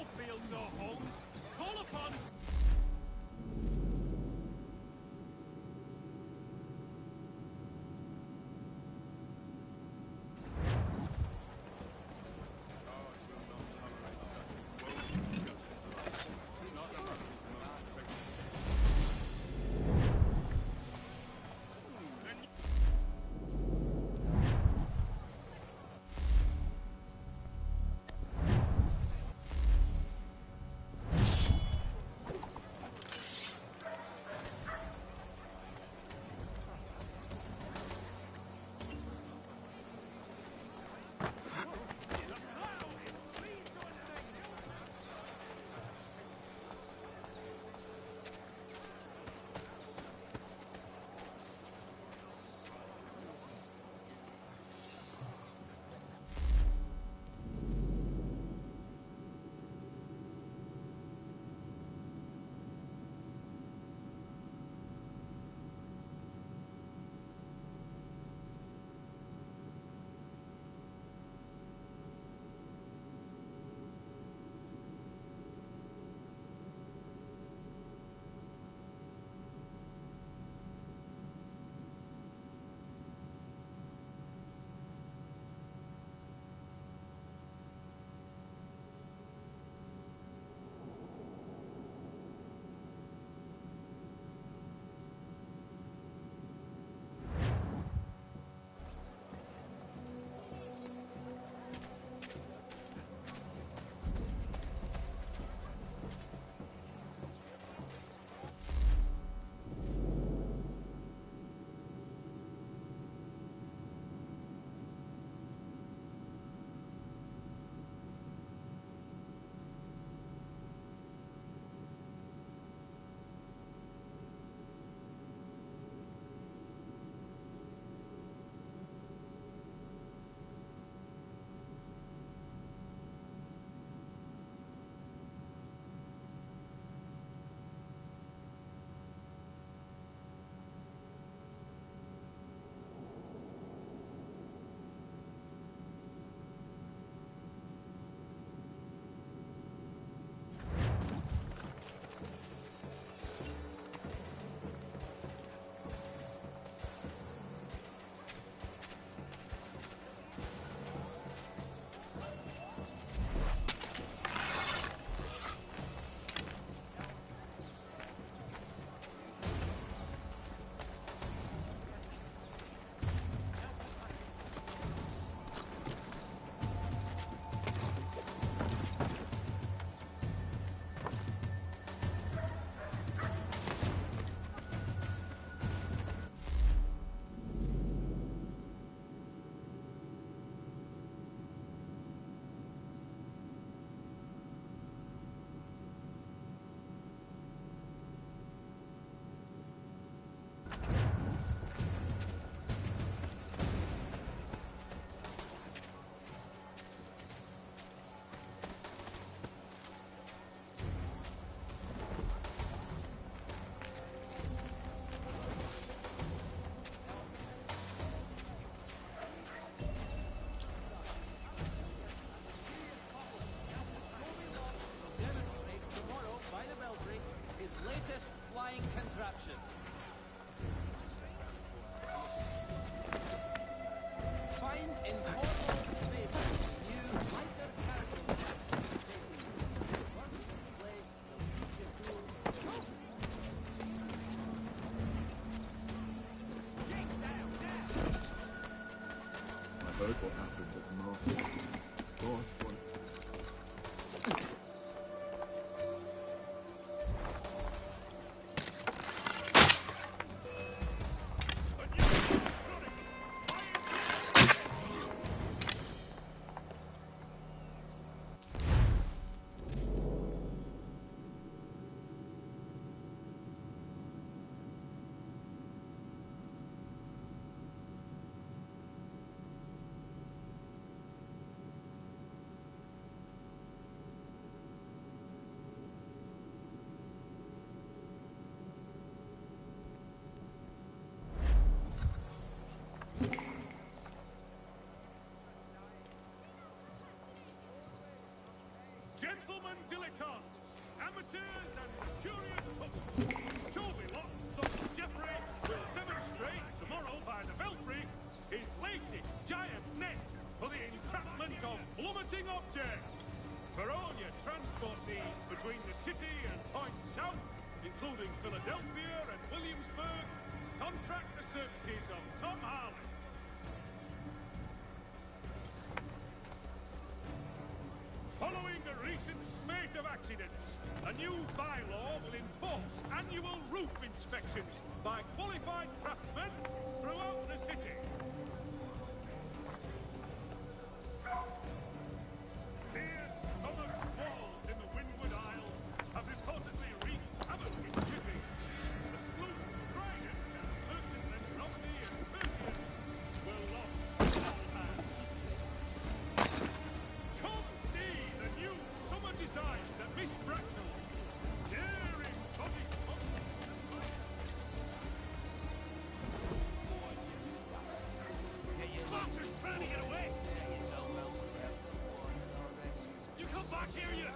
No fields or homes. Call upon... German dilettantes, amateurs and curious customers. Toby Lott's son Jeffrey will demonstrate tomorrow by the Belfry his latest giant net for the entrapment of plummeting objects. For all your transport needs between the city and points south, including Philadelphia and Williamsburg, contract the services of Tom Harley. Following a recent spate of accidents, a new bylaw will enforce annual roof inspections by qualified craftsmen throughout the city. Fierce summer squalls in the Windward Isles have reportedly wreaked havoc in shipping. The sloop Trident and merchantmen Romney and Perseus were lost all hands. Come see the new summer designs at Miss Braxell's. Daring body Class is trying to get away! You come back here, you!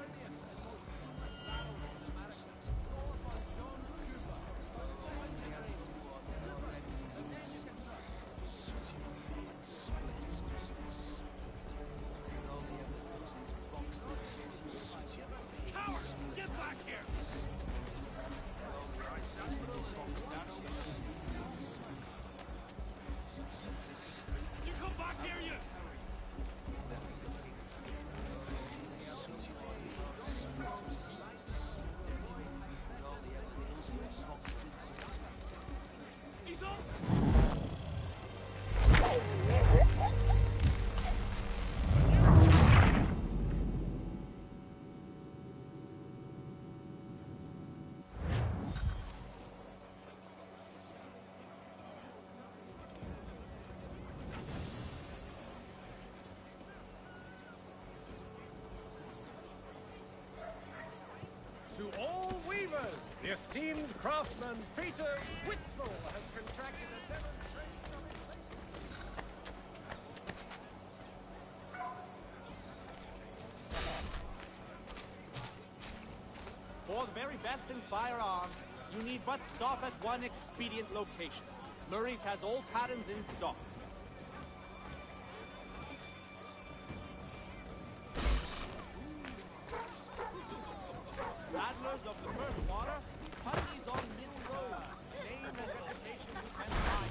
Coward! Get back here! You come back here, you! He's up! To all weavers, the esteemed craftsman Peter Witzel has contracted a demonstration of his... For the very best in firearms, you need but stop at one expedient location. Murray's has all patterns in stock. Saddlers of the first water, Putney's on Middle Road. Name and reputation you can find.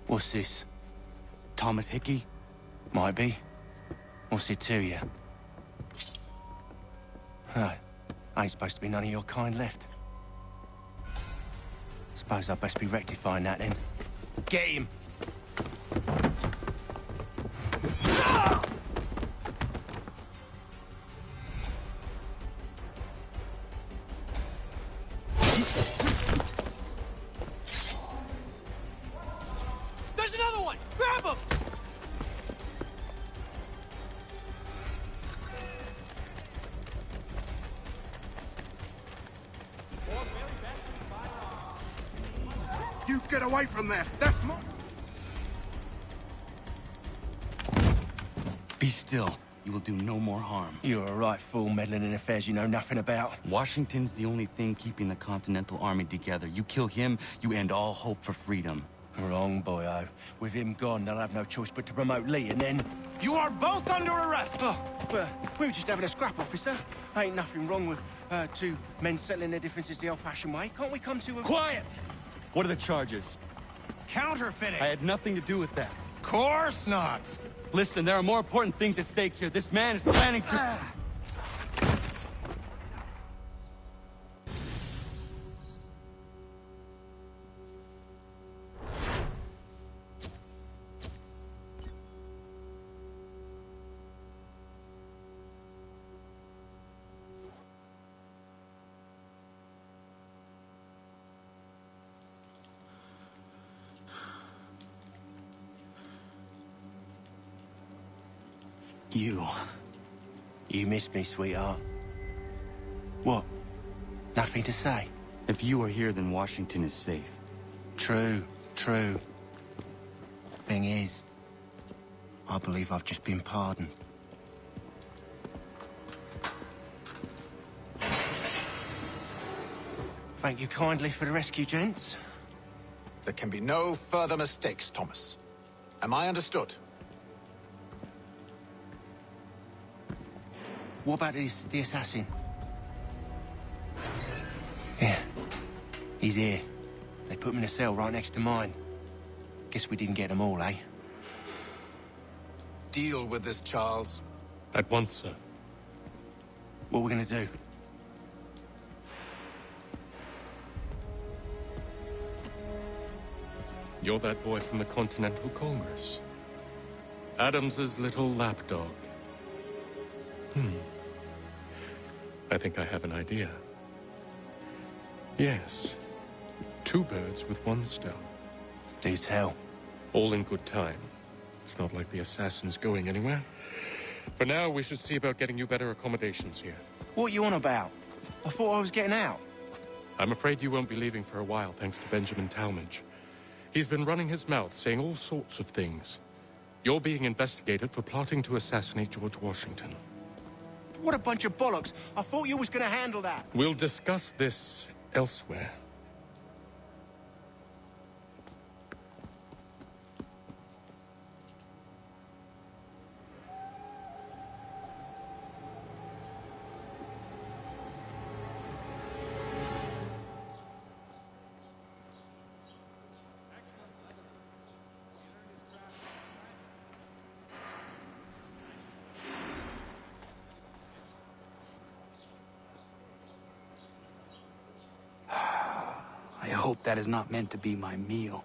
What's this? Thomas Hickey? Might be. What's it to you? Right. Ain't supposed to be none of your kind left. Suppose I'd best be rectifying that then. Get him! There's another one! Grab him! You get away from there! That's my... Be still. You will do no more harm. You're a right fool meddling in affairs you know nothing about. Washington's the only thing keeping the Continental Army together. You kill him, you end all hope for freedom. Wrong, boyo. With him gone, they'll have no choice but to promote Lee, and then... You are both under arrest! Oh, but we were just having a scrap, officer. Ain't nothing wrong with two men settling their differences the old-fashioned way. Can't we come to a... Quiet! What are the charges? Counterfeiting! I had nothing to do with that. Course not! Listen, there are more important things at stake here. This man is planning to... You missed me, sweetheart. What? Nothing to say? If you are here, then Washington is safe. True. Thing is, I believe I've just been pardoned. Thank you kindly for the rescue, gents. There can be no further mistakes, Thomas. Am I understood? What about the assassin? Yeah, he's here. They put him in a cell right next to mine. Guess we didn't get them all, eh? Deal with this, Charles. At once, sir. What are we gonna do? You're that boy from the Continental Congress. Adams's little lapdog. I think I have an idea. Yes. Two birds with one stone. Do tell. All in good time. It's not like the assassin's going anywhere. For now, we should see about getting you better accommodations here. What are you on about? I thought I was getting out. I'm afraid you won't be leaving for a while, thanks to Benjamin Talmadge. He's been running his mouth, saying all sorts of things. You're being investigated for plotting to assassinate George Washington. What a bunch of bollocks. I thought you was gonna handle that. We'll discuss this elsewhere. I hope that is not meant to be my meal.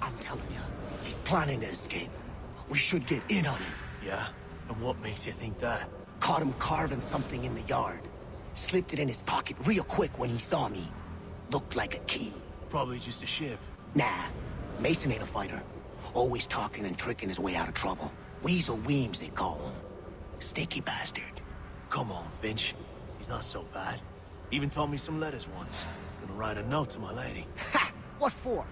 I'm telling you, he's planning to escape. We should get in on him. Yeah? And what makes you think that? Caught him carving something in the yard. Slipped it in his pocket real quick when he saw me. Looked like a key. Probably just a shiv. Nah, Mason ain't a fighter. Always talking and tricking his way out of trouble. Weasel Weems, they call him. Sneaky bastard. Come on, Finch. He's not so bad. Even taught me some letters once. Gonna write a note to my lady. Ha! What for?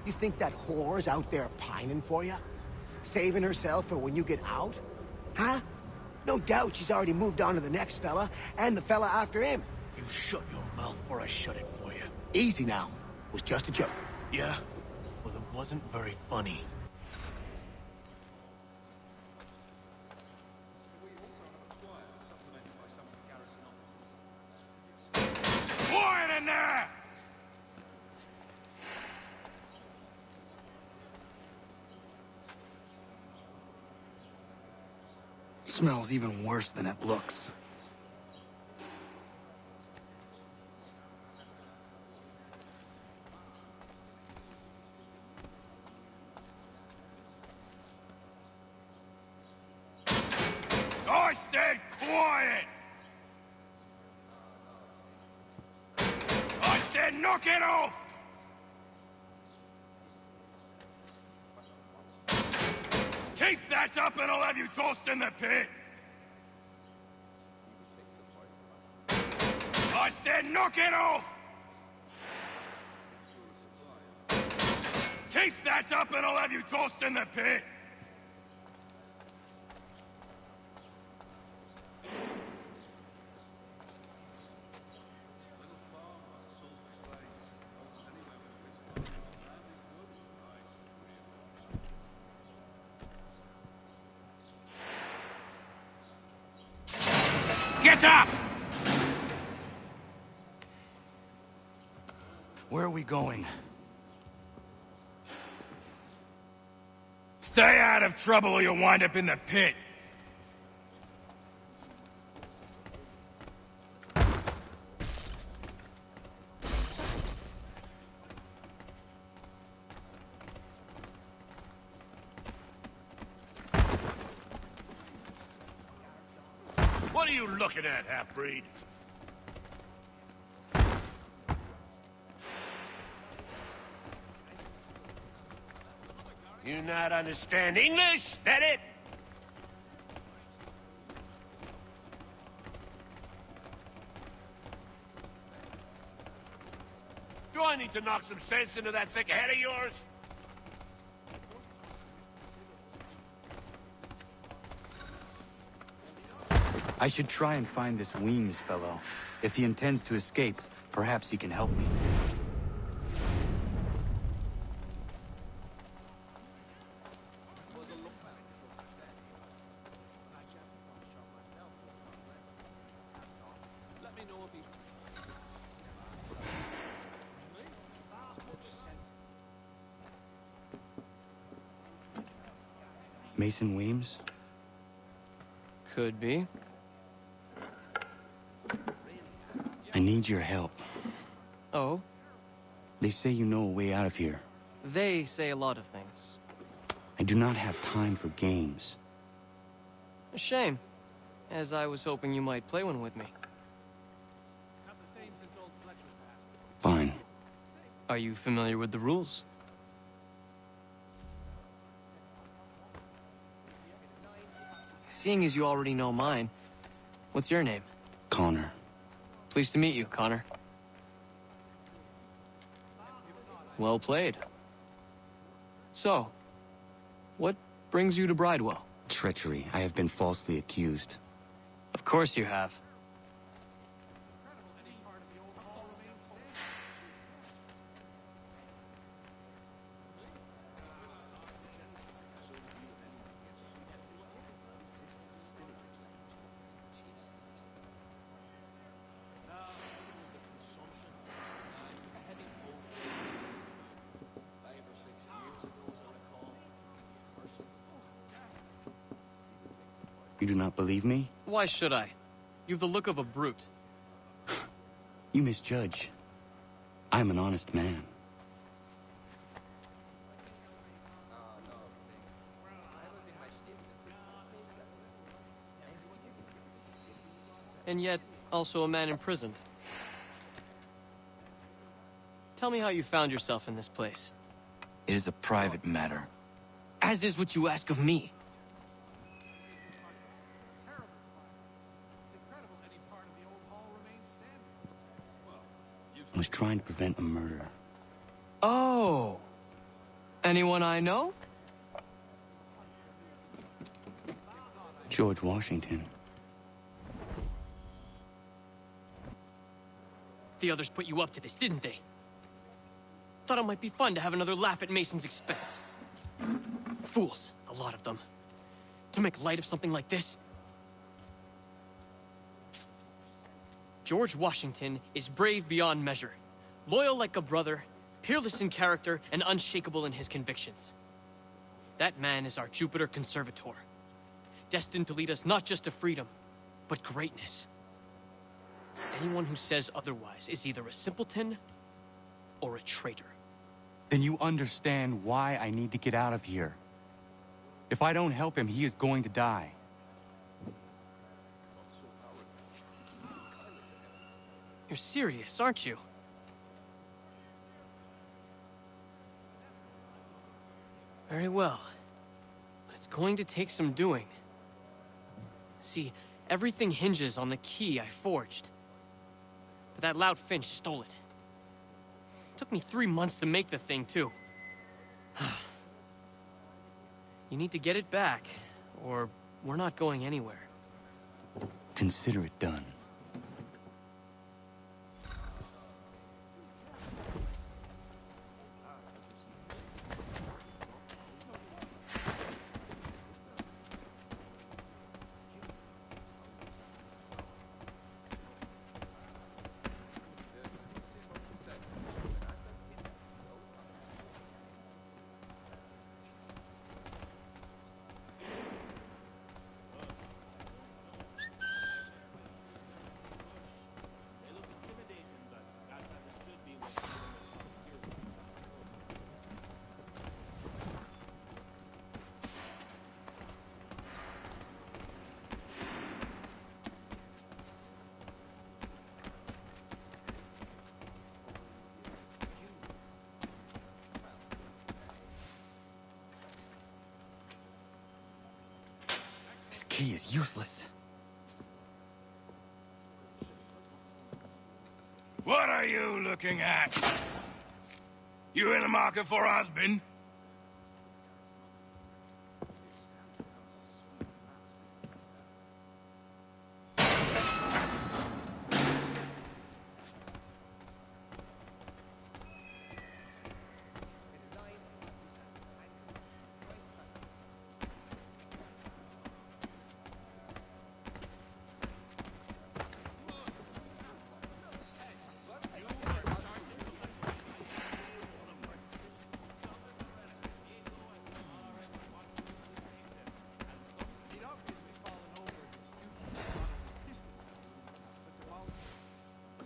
You think that whore's out there pining for you? Saving herself for when you get out? Huh? No doubt she's already moved on to the next fella, and the fella after him. You shut your mouth before I shut it for you. Easy now. Was just a joke. Yeah? Well, it wasn't very funny. Quiet in there! Smells even worse than it looks. I said quiet! I said knock it off! Keep that up and I'll have you tossed in the pit! I said knock it off! Keep that up and I'll have you tossed in the pit! Get up! Where are we going? Stay out of trouble or you'll wind up in the pit. What are you looking at, half-breed? You not understand English? That it? Do I need to knock some sense into that thick head of yours? I should try and find this Weems fellow. If he intends to escape, perhaps he can help me. Mason Weems? Could be. I need your help. Oh? They say you know a way out of here. They say a lot of things. I do not have time for games. A shame, as I was hoping you might play one with me. Fine. Are you familiar with the rules? Seeing as you already know mine, what's your name? Connor. Pleased to meet you, Connor. Well played. So, what brings you to Bridewell? Treachery. I have been falsely accused. Of course you have. You do not believe me? Why should I? You've the look of a brute. You misjudge. I'm an honest man. And yet, also a man imprisoned. Tell me how you found yourself in this place. It is a private matter. As is what you ask of me. I was trying to prevent a murder. Oh! Anyone I know? George Washington. The others put you up to this, didn't they? Thought it might be fun to have another laugh at Mason's expense. Fools, a lot of them. To make light of something like this. George Washington is brave beyond measure, loyal like a brother, peerless in character, and unshakable in his convictions. That man is our Jupiter Conservator, destined to lead us not just to freedom, but greatness. Anyone who says otherwise is either a simpleton or a traitor. Then you understand why I need to get out of here. If I don't help him, he is going to die. You're serious, aren't you? Very well. But it's going to take some doing. See, everything hinges on the key I forged. But that loud Finch stole it. Took me 3 months to make the thing, too. You need to get it back, or we're not going anywhere. Consider it done. This key is useless. What are you looking at? You in the market for a husband?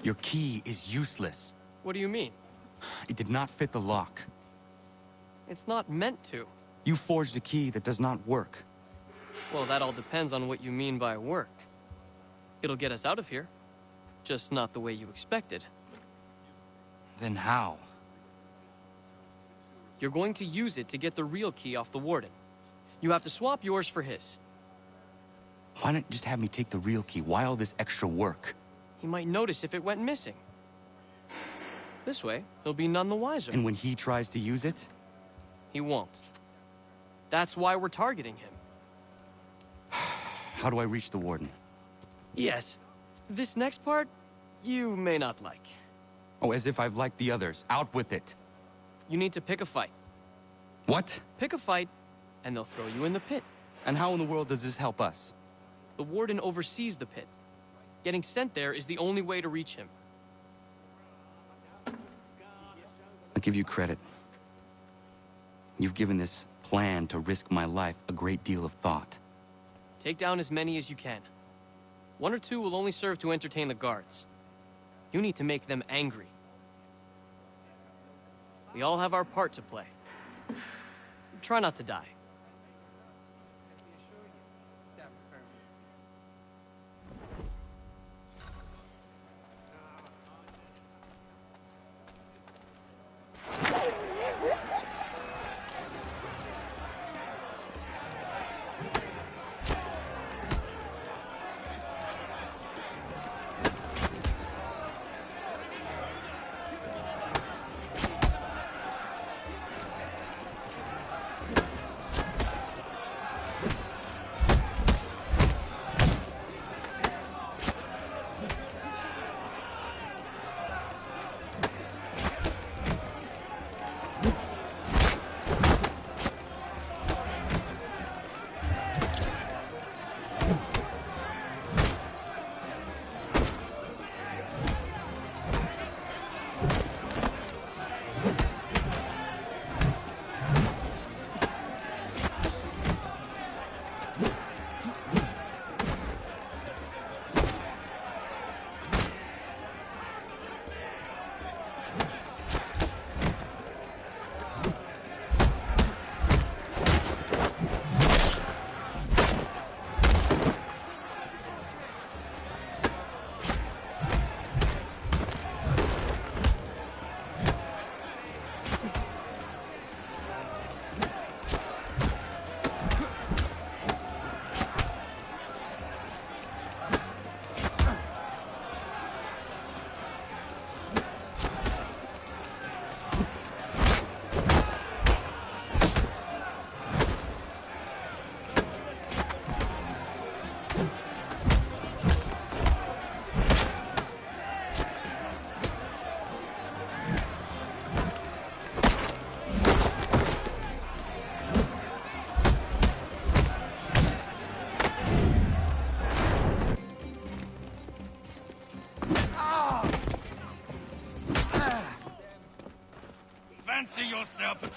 Your key is useless. What do you mean? It did not fit the lock. It's not meant to. You forged a key that does not work. Well, that all depends on what you mean by work. It'll get us out of here. Just not the way you expected. Then how? You're going to use it to get the real key off the warden. You have to swap yours for his. Why not just have me take the real key? Why all this extra work? He might notice if it went missing. This way, he'll be none the wiser. And when he tries to use it? He won't. That's why we're targeting him. How do I reach the warden? Yes. This next part, you may not like. Oh, as if I've liked the others. Out with it. You need to pick a fight. What? Pick a fight, and they'll throw you in the pit. And how in the world does this help us? The warden oversees the pit. Getting sent there is the only way to reach him. I'll give you credit. You've given this plan to risk my life a great deal of thought. Take down as many as you can. 1 or 2 will only serve to entertain the guards. You need to make them angry. We all have our part to play. Try not to die.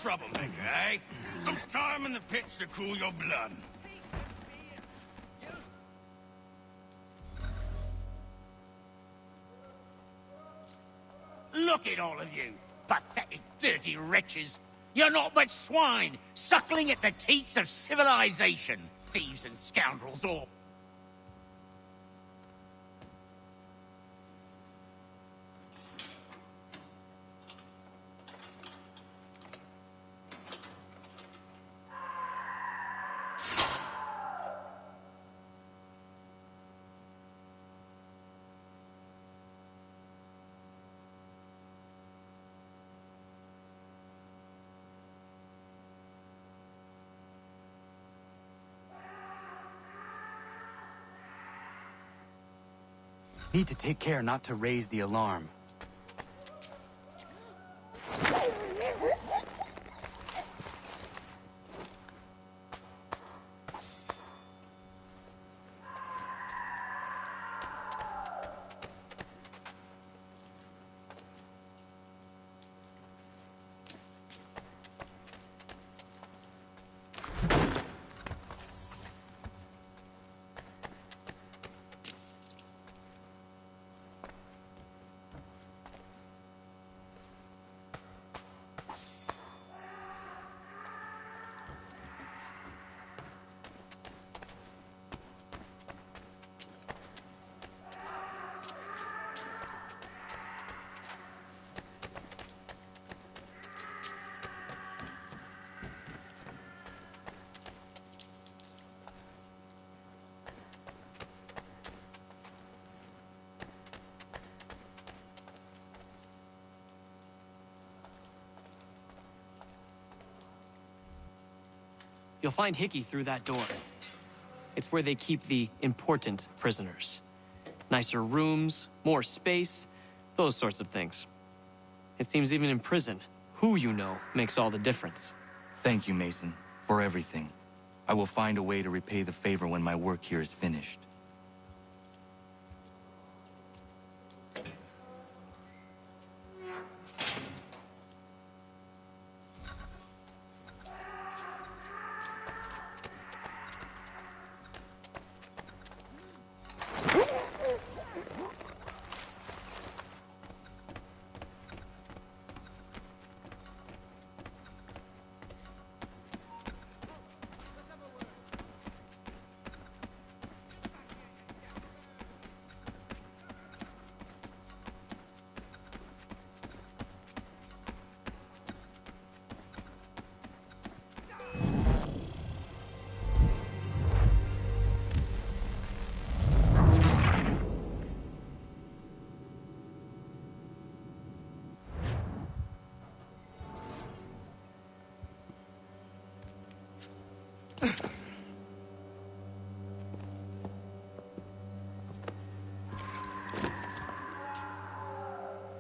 troublemaker, eh? Some time in the pits to cool your blood. Look at all of you, pathetic, dirty wretches. You're not but swine, suckling at the teats of civilization. Thieves and scoundrels all. Need to take care not to raise the alarm. You'll find Hickey through that door. It's where they keep the important prisoners. Nicer rooms, more space, those sorts of things. It seems even in prison, who you know makes all the difference. Thank you, Mason, for everything. I will find a way to repay the favor when my work here is finished.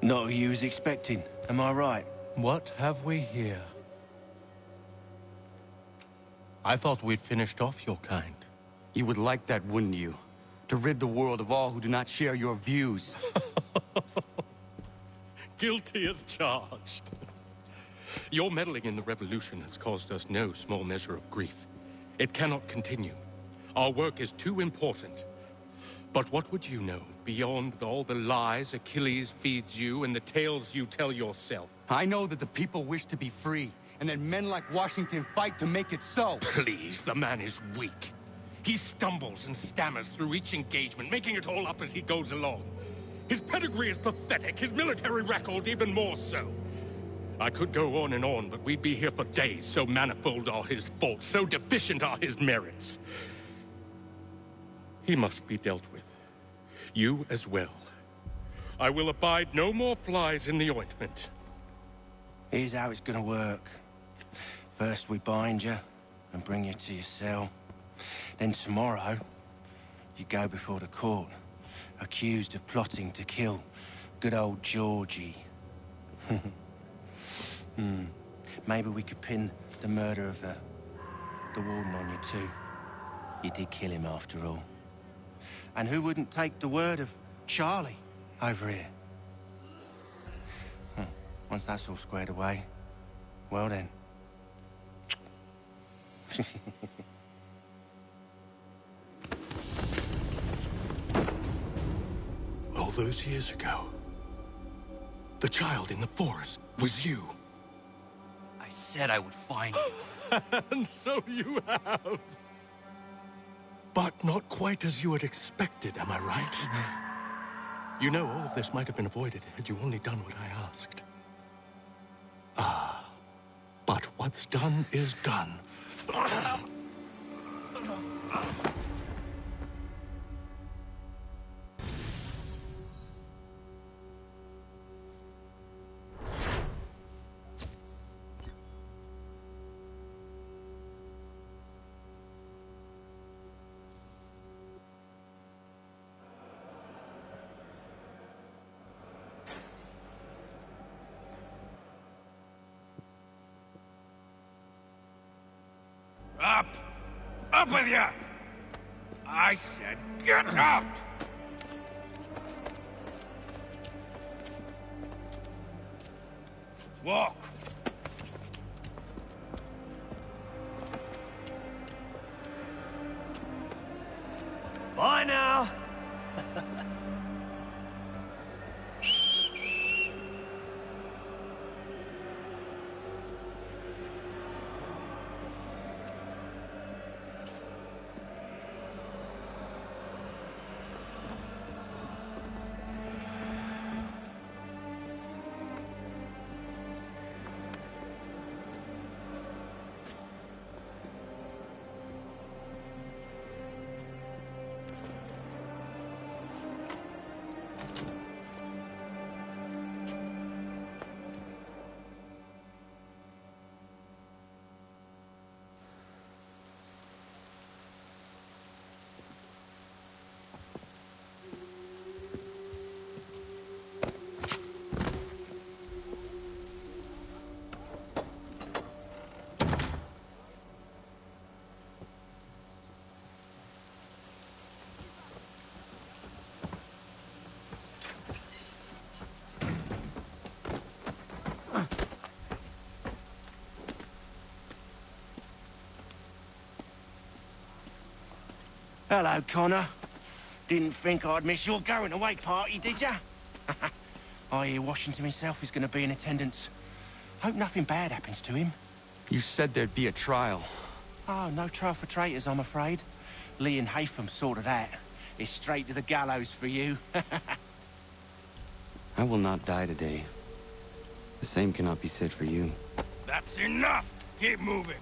Not who you was expecting, am I right? What have we here? I thought we'd finished off your kind. You would like that, wouldn't you? To rid the world of all who do not share your views. Guilty as charged. Your meddling in the revolution has caused us no small measure of grief. It cannot continue. Our work is too important. But what would you know beyond all the lies Achilles feeds you and the tales you tell yourself? I know that the people wish to be free, and that men like Washington fight to make it so. Please, the man is weak. He stumbles and stammers through each engagement, making it all up as he goes along. His pedigree is pathetic, his military record even more so. I could go on and on, but we'd be here for days, so manifold are his faults, so deficient are his merits. He must be dealt with. You as well. I will abide no more flies in the ointment. Here's how it's gonna work. First we bind you and bring you to your cell. Then tomorrow, you go before the court, accused of plotting to kill good old Georgie. Maybe we could pin the murder of the warden on you too. You did kill him after all. And who wouldn't take the word of Charlie over here? Once that's all squared away, well then, All those years ago, the child in the forest was you. I said I would find you. And so you have. But not quite as you had expected, am I right? You know, all of this might have been avoided had you only done what I asked. But what's done is done. Up! Up with you! I said get up! Walk! Bye now! Hello, Connor. Didn't think I'd miss your going-away party, did ya? I hear Washington himself is going to be in attendance. Hope nothing bad happens to him. You said there'd be a trial. Oh, no trial for traitors, I'm afraid. Lee and Haytham sorted that. It's straight to the gallows for you. I will not die today. The same cannot be said for you. That's enough! Keep moving!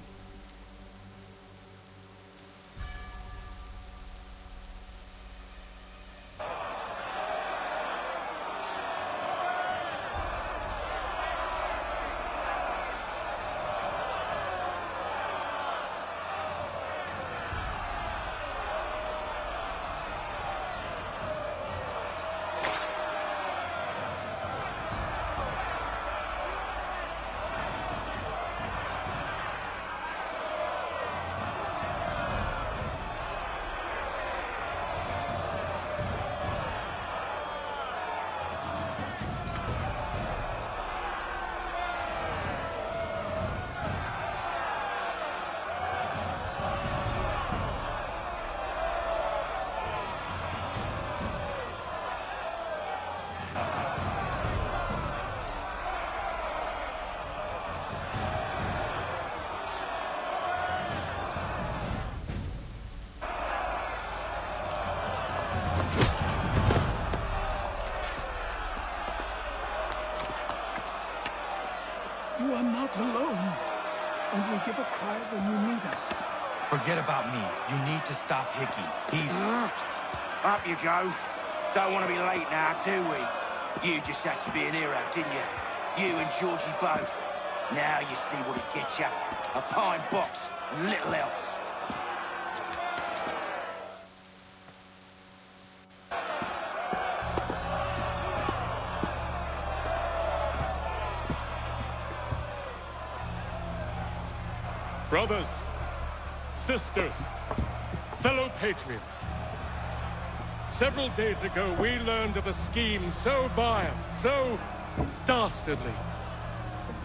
You are not alone. Only give a cry when you need us. Forget about me. You need to stop Hickey. He's... Up you go. Don't want to be late now, do we? You just had to be an hero, didn't you? You and Georgie both. Now you see what it gets you. A pine box and little else. Brothers, sisters, fellow patriots. Several days ago, we learned of a scheme so vile, so dastardly,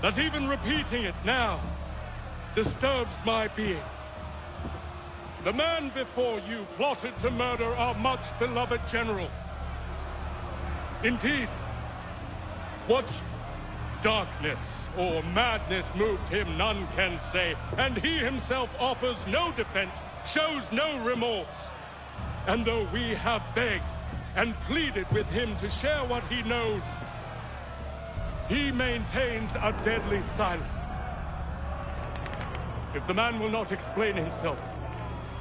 that even repeating it now disturbs my being. The man before you plotted to murder our much-beloved general. Indeed, what darkness or madness moved him, none can say, and he himself offers no defense, shows no remorse. And though we have begged and pleaded with him to share what he knows, he maintains a deadly silence. If the man will not explain himself,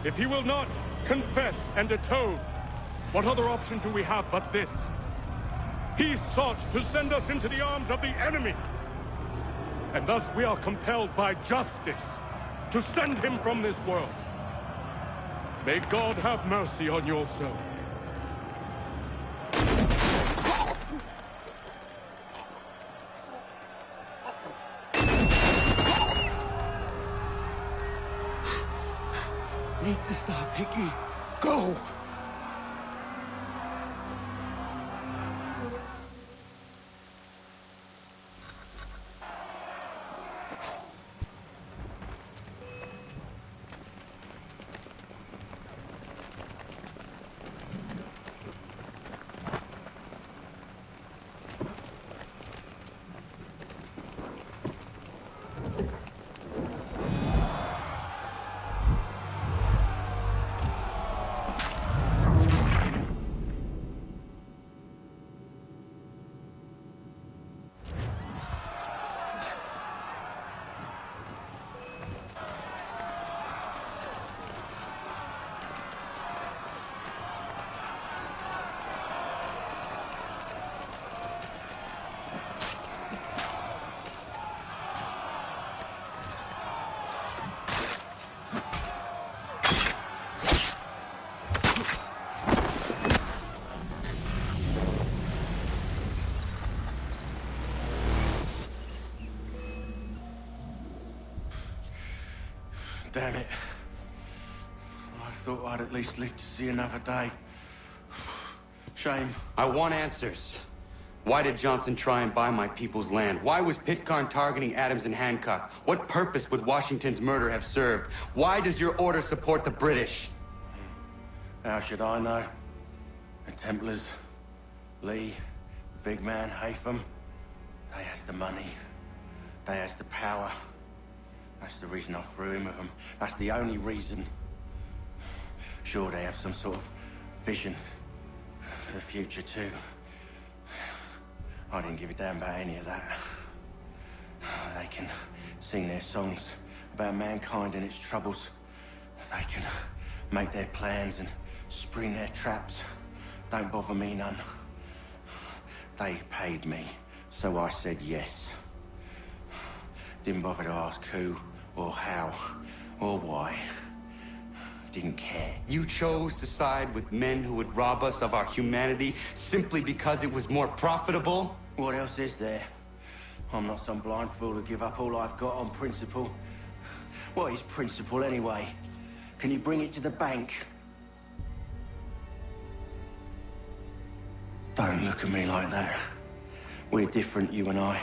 if he will not confess and atone, what other option do we have but this? He sought to send us into the arms of the enemy. And thus we are compelled by justice to send him from this world. May God have mercy on your soul. Need to stop, Hickey. Go! Damn it. I thought I'd at least live to see another day. Shame. I want answers. Why did Johnson try and buy my people's land? Why was Pitcairn targeting Adams and Hancock? What purpose would Washington's murder have served? Why does your order support the British? How should I know? The Templars, Lee, the big man, Haytham, they has the money. They has the power. That's the reason I threw him with them. That's the only reason. Sure, they have some sort of vision for the future, too. I didn't give a damn about any of that. They can sing their songs about mankind and its troubles. They can make their plans and spring their traps. Don't bother me none. They paid me, so I said yes. Didn't bother to ask who, or how, or why. Didn't care. You chose to side with men who would rob us of our humanity simply because it was more profitable? What else is there? I'm not some blind fool who give up all I've got on principle. What is principle, anyway? Can you bring it to the bank? Don't look at me like that. We're different, you and I.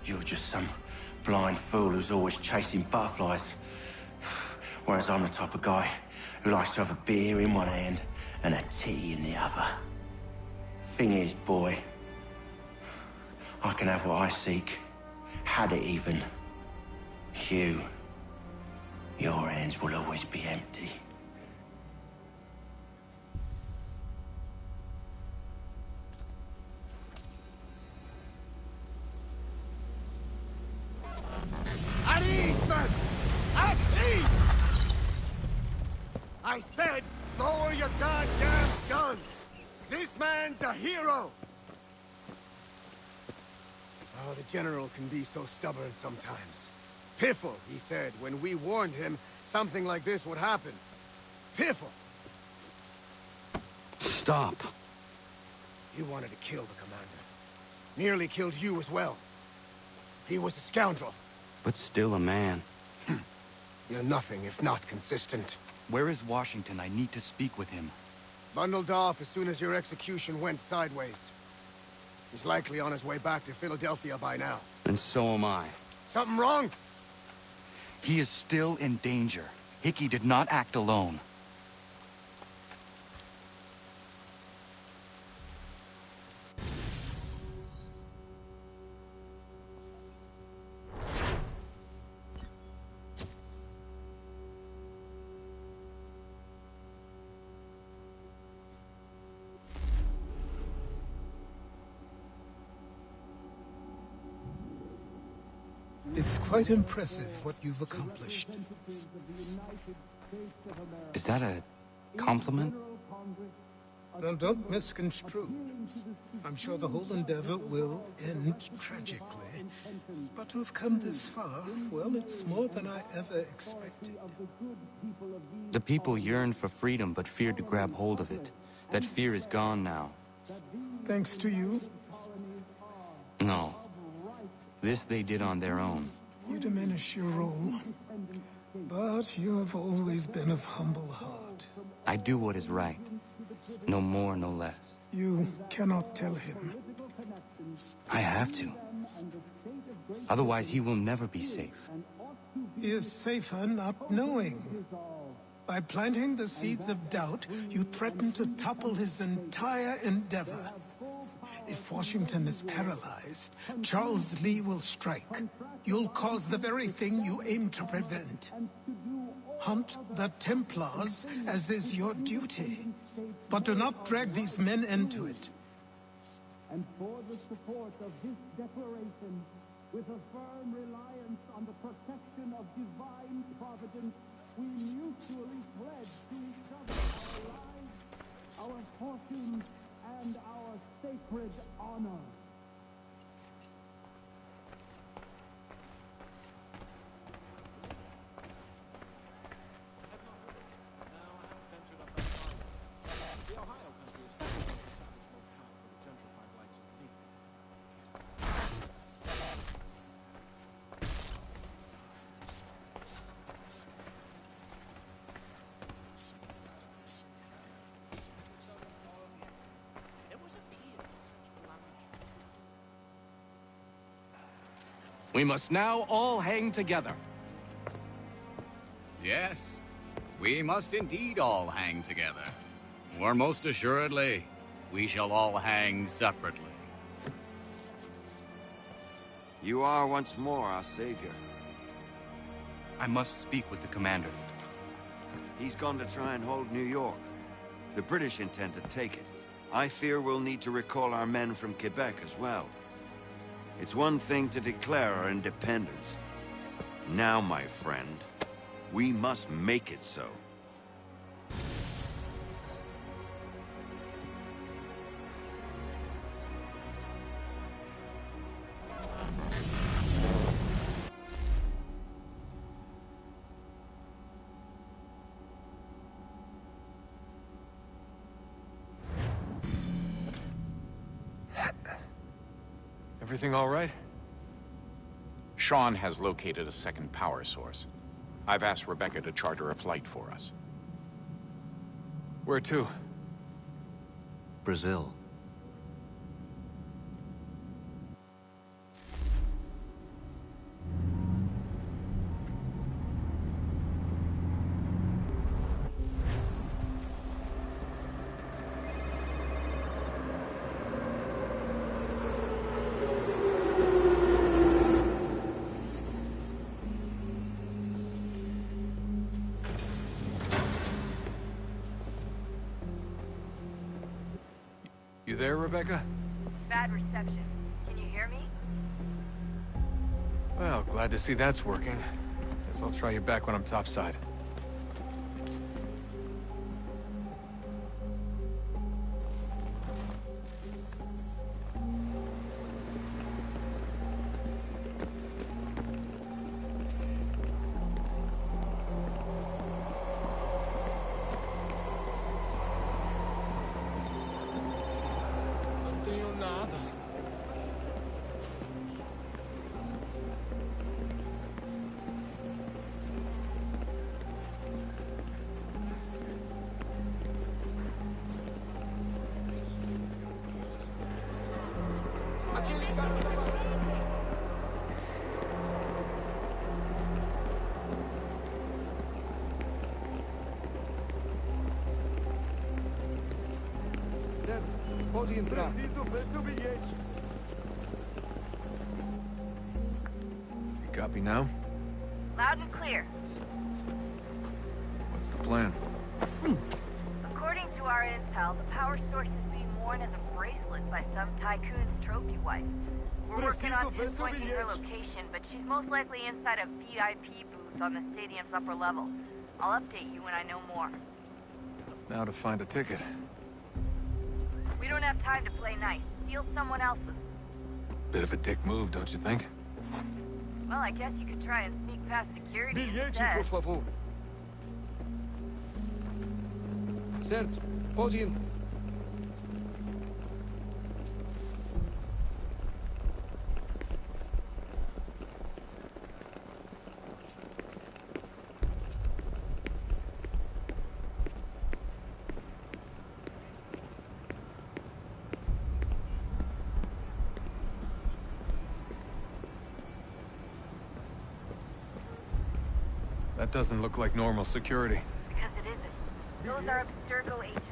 You're just some blind fool who's always chasing butterflies. Whereas I'm the type of guy who likes to have a beer in one hand and a tea in the other. Thing is, boy, I can have what I seek. Had it even. Your hands will always be empty. At ease, men! At ease! I said, lower your goddamn guns! This man's a hero! Oh, the General can be so stubborn sometimes. Piffle, he said, when we warned him something like this would happen. Piffle! Stop. You wanted to kill the commander. Nearly killed you as well. He was a scoundrel. But still a man. You're nothing if not consistent. Where is Washington? I need to speak with him. Bundled off as soon as your execution went sideways. He's likely on his way back to Philadelphia by now. And so am I. Something wrong? He is still in danger. Hickey did not act alone. It's quite impressive what you've accomplished. Is that a compliment? Now, don't misconstrue. I'm sure the whole endeavor will end tragically. But to have come this far, well, it's more than I ever expected. The people yearned for freedom but feared to grab hold of it. That fear is gone now. Thanks to you? No. This they did on their own. You diminish your role. But you have always been of humble heart. I do what is right. No more, no less. You cannot tell him. I have to. Otherwise, he will never be safe. He is safer not knowing. By planting the seeds of doubt, you threaten to topple his entire endeavor. If Washington is paralyzed, Charles Lee will strike. You'll cause the very thing you aim to prevent. Hunt the Templars, as is your duty. But do not drag these men into it. And for the support of this declaration, with a firm reliance on the protection of divine providence, we mutually pledge to each other our lives, our fortunes, and our sacred honor. We must now all hang together. Yes, we must indeed all hang together. Or most assuredly, we shall all hang separately. You are once more our savior. I must speak with the commander. He's gone to try and hold New York. The British intend to take it. I fear we'll need to recall our men from Quebec as well. It's one thing to declare our independence. Now, my friend, we must make it so. Everything all right? Sean has located a second power source. I've asked Rebecca to charter a flight for us. Where to? Brazil. You there, Rebecca? Bad reception. Can you hear me? Well, glad to see that's working. Guess I'll try you back when I'm topside. Pode entrar. Copy now? Loud and clear. What's the plan? According to our intel, the power source is being worn as a bracelet by some tycoon's trophy wife. We're working on pinpointing her location, but she's most likely inside a VIP booth on the stadium's upper level. I'll update you when I know more. Now to find a ticket. We don't have time to play nice. Steal someone else's. Bit of a dick move, don't you think? Well, I guess you could try and sneak past security Bilhete, instead. por favor. Certo. Pode ir. That doesn't look like normal security. Because it isn't. Those are Abstergo agents.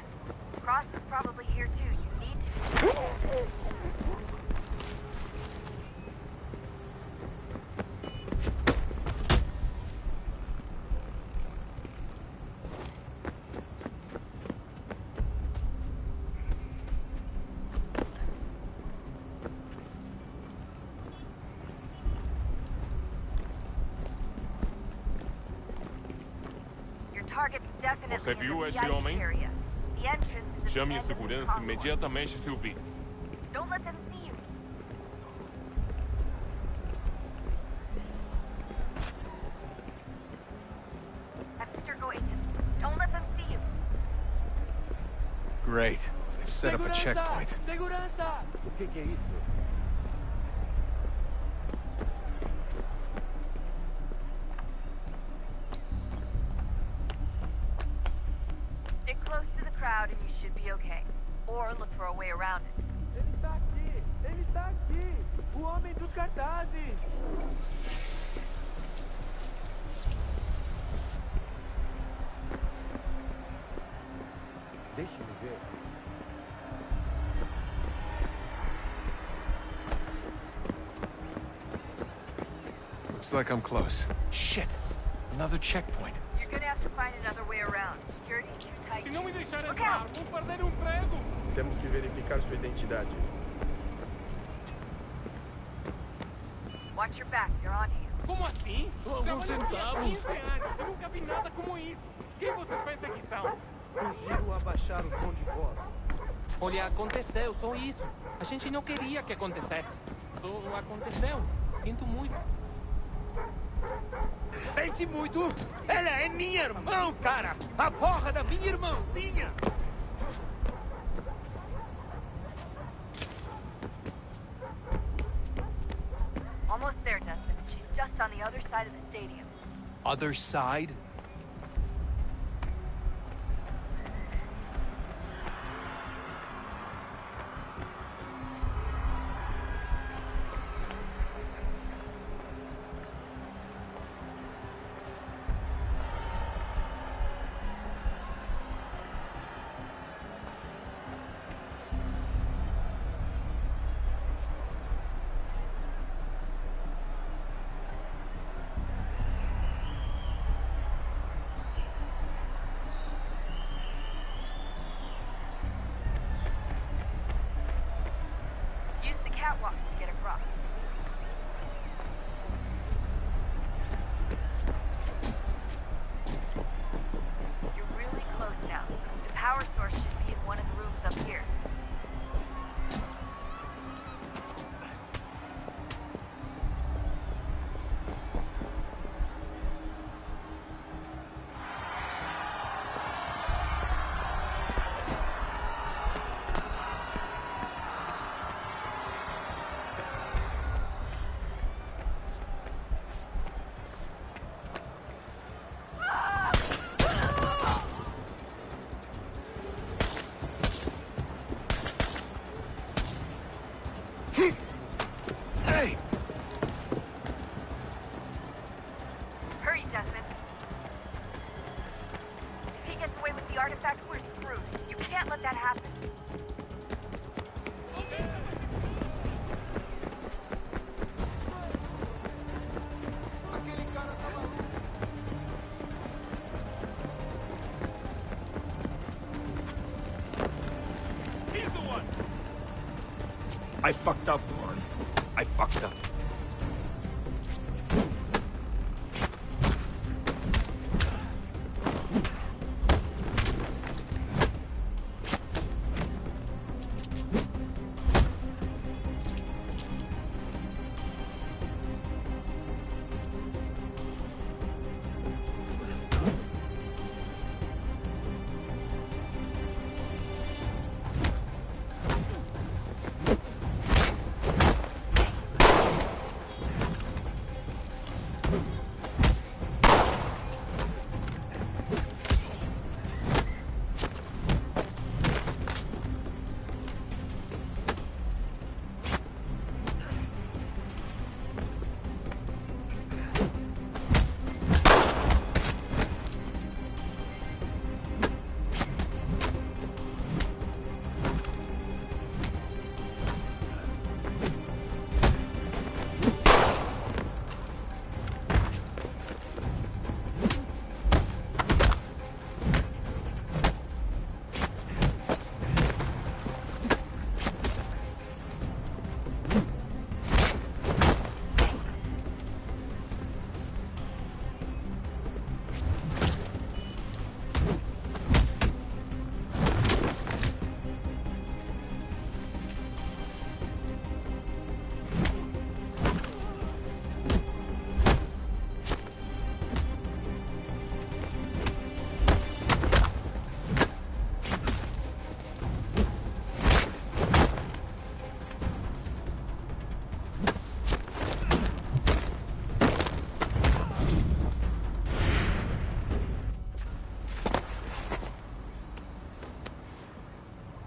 Cross is probably here too. You need to... Você viu esse homem? Chame a segurança imediatamente se o vir. Don't let them see you. Abstergo agents. Don't let them see you. Great. They've set up a checkpoint. Segurança! O que é isso? Stick close to the crowd and you should be okay. Or look for a way around it. Ele está aqui! Ele está aqui! O homem dos cartazes! Deixe-me ver. Looks like I'm close. Shit! Another checkpoint. You're gonna have to find another way around. Security's too tight. Se não me deixar Look entrar, out! vou perder o emprego. Temos que verificar sua identidade. Watch your back, they're onto you. Como assim? Só alguns Trabalho aqui há centavos. 15 anos. Eu nunca vi nada como isso. Quem vocês pensam que são? Sugiro abaixar o tom de voz. Olha, aconteceu, só isso. A gente não queria que acontecesse. Só aconteceu. Sinto muito. Sente muito? Ela é minha irmã, cara! A porra da minha irmãzinha! Almost there, Dustin. She's just on the other side of the stadium. Other side? Use the catwalks to get across. You're really close now. The power source should be in one of the rooms up here. Hey! Hurry, Desmond. If he gets away with the artifact, we're screwed. You can't let that happen. I fucked up, Warren. I fucked up.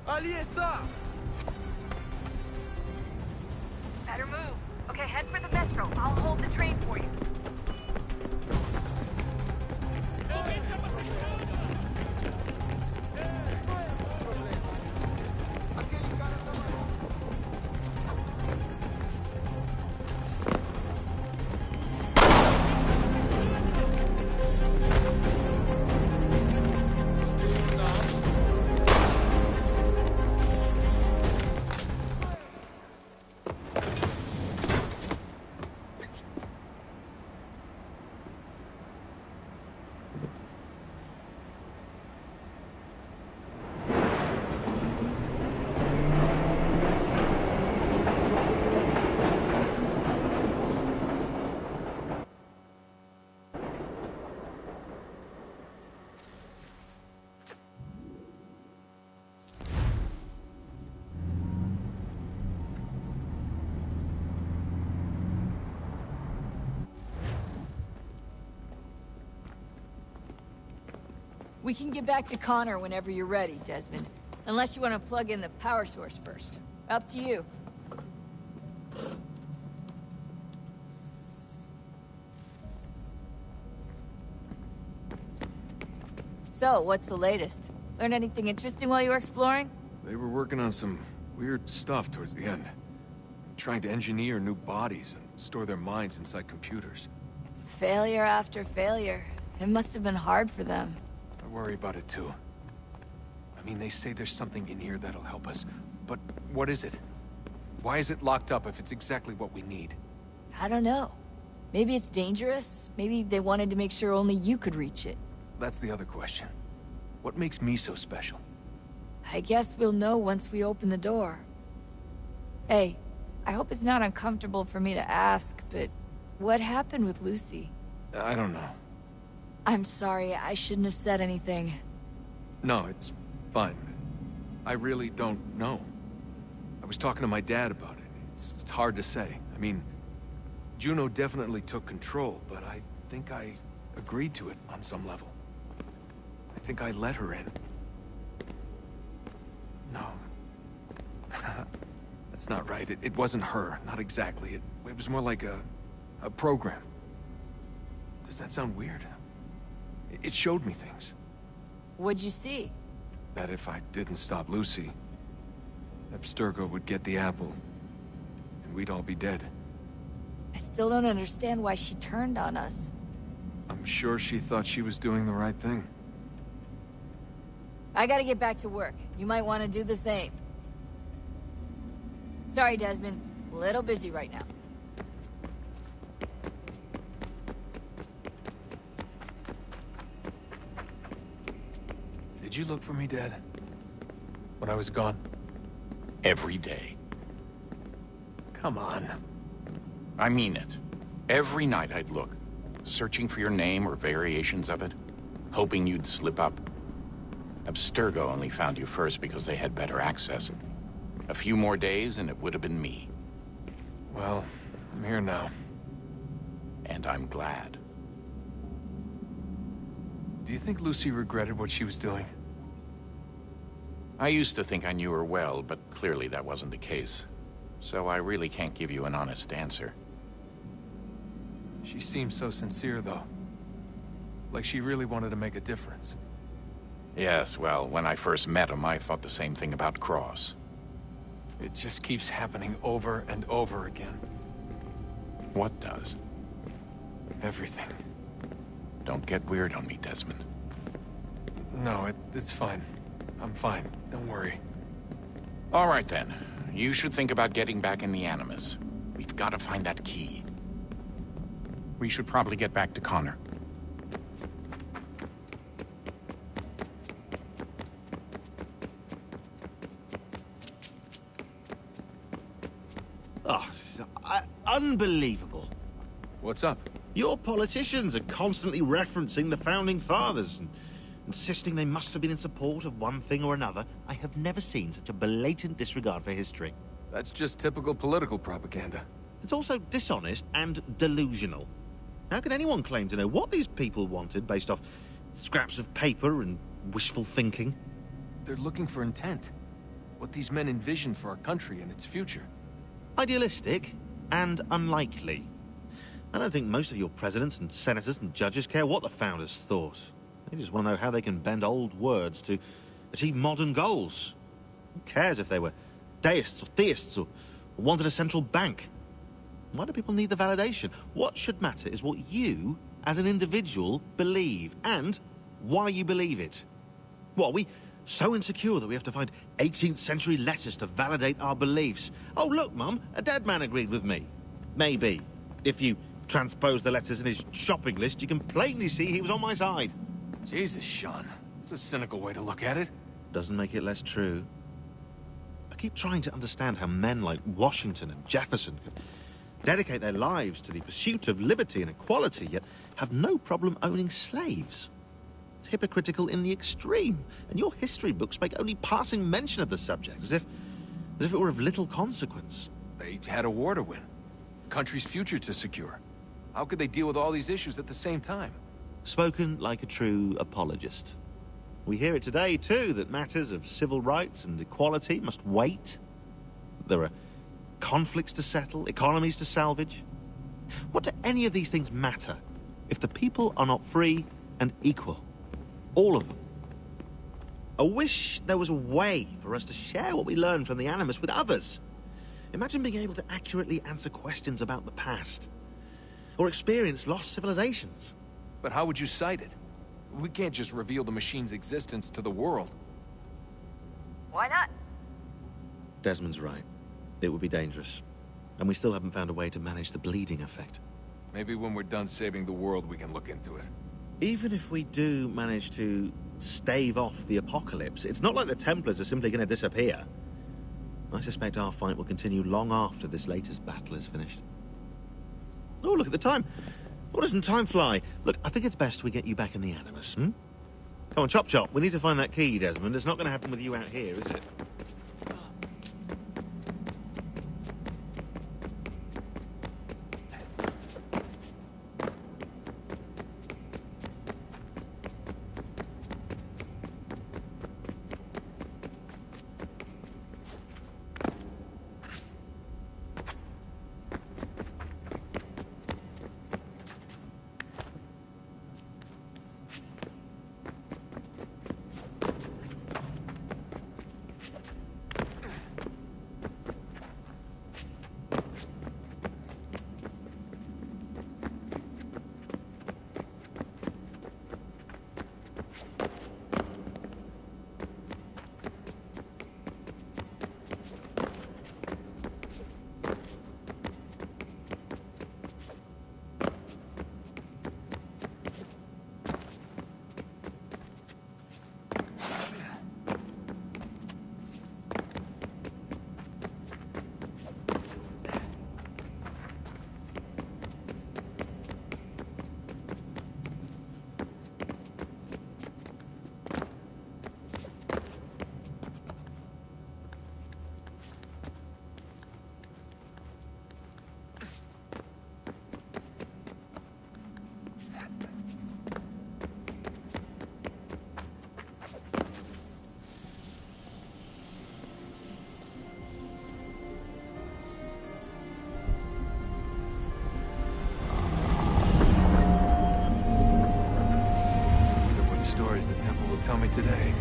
Ali está! Better move. Okay, head for the metro. I'll hold the train for you. We can get back to Connor whenever you're ready, Desmond. Unless you want to plug in the power source first. Up to you. So, what's the latest? Learn anything interesting while you were exploring? They were working on some weird stuff towards the end. Trying to engineer new bodies and store their minds inside computers. Failure after failure. It must have been hard for them. I worry about it too. I mean, they say there's something in here that'll help us, but what is it? Why is it locked up if it's exactly what we need? I don't know. Maybe it's dangerous. Maybe they wanted to make sure only you could reach it. That's the other question. What makes me so special? I guess we'll know once we open the door. Hey, I hope it's not uncomfortable for me to ask, but what happened with Lucy? I don't know. I'm sorry, I shouldn't have said anything. No, it's fine. I really don't know. I was talking to my dad about it. It's hard to say. I mean, Juno definitely took control, but I think I agreed to it on some level. I think I let her in. No. That's not right. It wasn't her. Not exactly. It was more like a program. Does that sound weird? It showed me things. What'd you see? That if I didn't stop Lucy, Abstergo would get the apple, and we'd all be dead. I still don't understand why she turned on us. I'm sure she thought she was doing the right thing. I gotta get back to work. You might want to do the same. Sorry, Desmond. A little busy right now. Did you look for me, Dad? When I was gone? Every day. Come on. I mean it. Every night I'd look, searching for your name or variations of it, hoping you'd slip up. Abstergo only found you first because they had better access. A few more days and it would have been me. Well, I'm here now. And I'm glad. Do you think Lucy regretted what she was doing? I used to think I knew her well, but clearly that wasn't the case. So I really can't give you an honest answer. She seemed so sincere, though. Like she really wanted to make a difference. Yes, well, when I first met him, I thought the same thing about Cross. It just keeps happening over and over again. What does? Everything. Don't get weird on me, Desmond. No, it's fine. I'm fine. Don't worry. All right, then. You should think about getting back in the Animus. We've got to find that key. We should probably get back to Connor. Oh, unbelievable. What's up? Your politicians are constantly referencing the Founding Fathers and insisting they must have been in support of one thing or another. I have never seen such a blatant disregard for history. That's just typical political propaganda. It's also dishonest and delusional. How can anyone claim to know what these people wanted based off scraps of paper and wishful thinking? They're looking for intent. What these men envision for our country and its future. Idealistic and unlikely. I don't think most of your presidents and senators and judges care what the founders thought. They just want to know how they can bend old words to achieve modern goals. Who cares if they were deists or theists or wanted a central bank? Why do people need the validation? What should matter is what you, as an individual, believe, and why you believe it. What, are we so insecure that we have to find 18th century letters to validate our beliefs? Oh, look, Mum, a dead man agreed with me. Maybe. If you transpose the letters in his shopping list, you can plainly see he was on my side. Jesus, Sean. That's a cynical way to look at it. Doesn't make it less true. I keep trying to understand how men like Washington and Jefferson could dedicate their lives to the pursuit of liberty and equality, yet have no problem owning slaves. It's hypocritical in the extreme, and your history books make only passing mention of the subject, as if it were of little consequence. They had a war to win. Country's future to secure. How could they deal with all these issues at the same time? Spoken like a true apologist. We hear it today, too, that matters of civil rights and equality must wait. There are conflicts to settle, economies to salvage. What do any of these things matter if the people are not free and equal? All of them. I wish there was a way for us to share what we learn from the Animus with others. Imagine being able to accurately answer questions about the past, or experience lost civilizations. But how would you cite it? We can't just reveal the machine's existence to the world. Why not? Desmond's right. It would be dangerous. And we still haven't found a way to manage the bleeding effect. Maybe when we're done saving the world, we can look into it. Even if we do manage to stave off the apocalypse, it's not like the Templars are simply going to disappear. I suspect our fight will continue long after this latest battle is finished. Oh, look at the time. Oh, doesn't time fly? Look, I think it's best we get you back in the Animus, hmm? Come on, Chop Chop. We need to find that key, Desmond. It's not going to happen with you out here, is it? tell me today.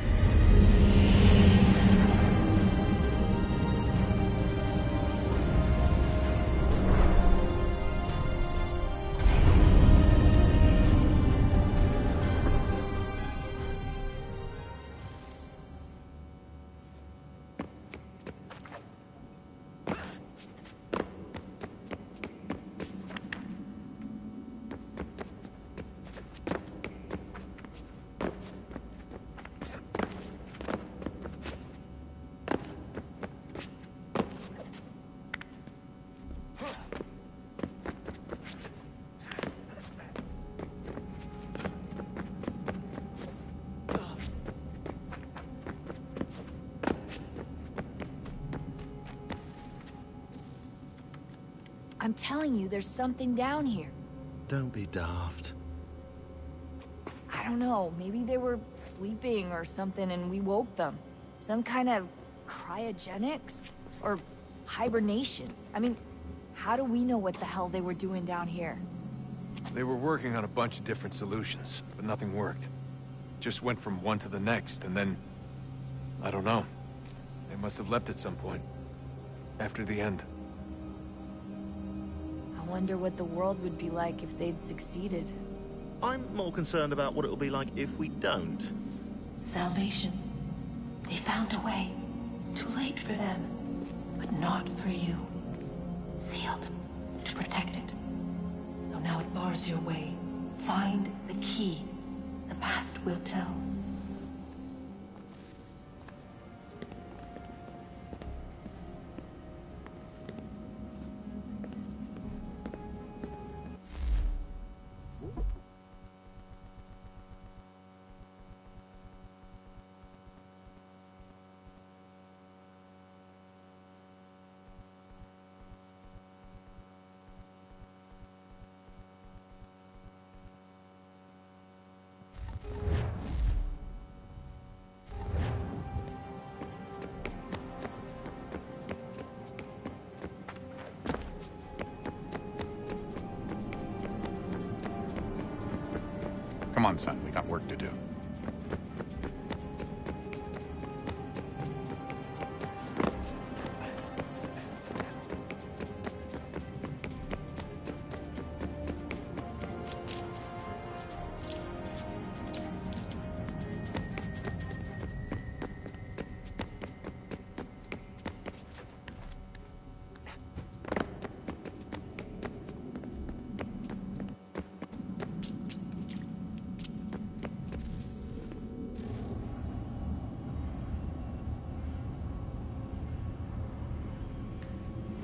I'm telling you, there's something down here. Don't be daft. I don't know, maybe they were sleeping or something and we woke them. Some kind of cryogenics? Or hibernation? I mean, how do we know what the hell they were doing down here? They were working on a bunch of different solutions, but nothing worked. Just went from one to the next, and then... I don't know. They must have left at some point. After the end. I wonder what the world would be like if they'd succeeded. I'm more concerned about what it will be like if we don't. Salvation. They found a way. Too late for them, but not for you. Sealed to protect it. So now it bars your way. Find the key. The past will tell. Come on, son. We got work to do.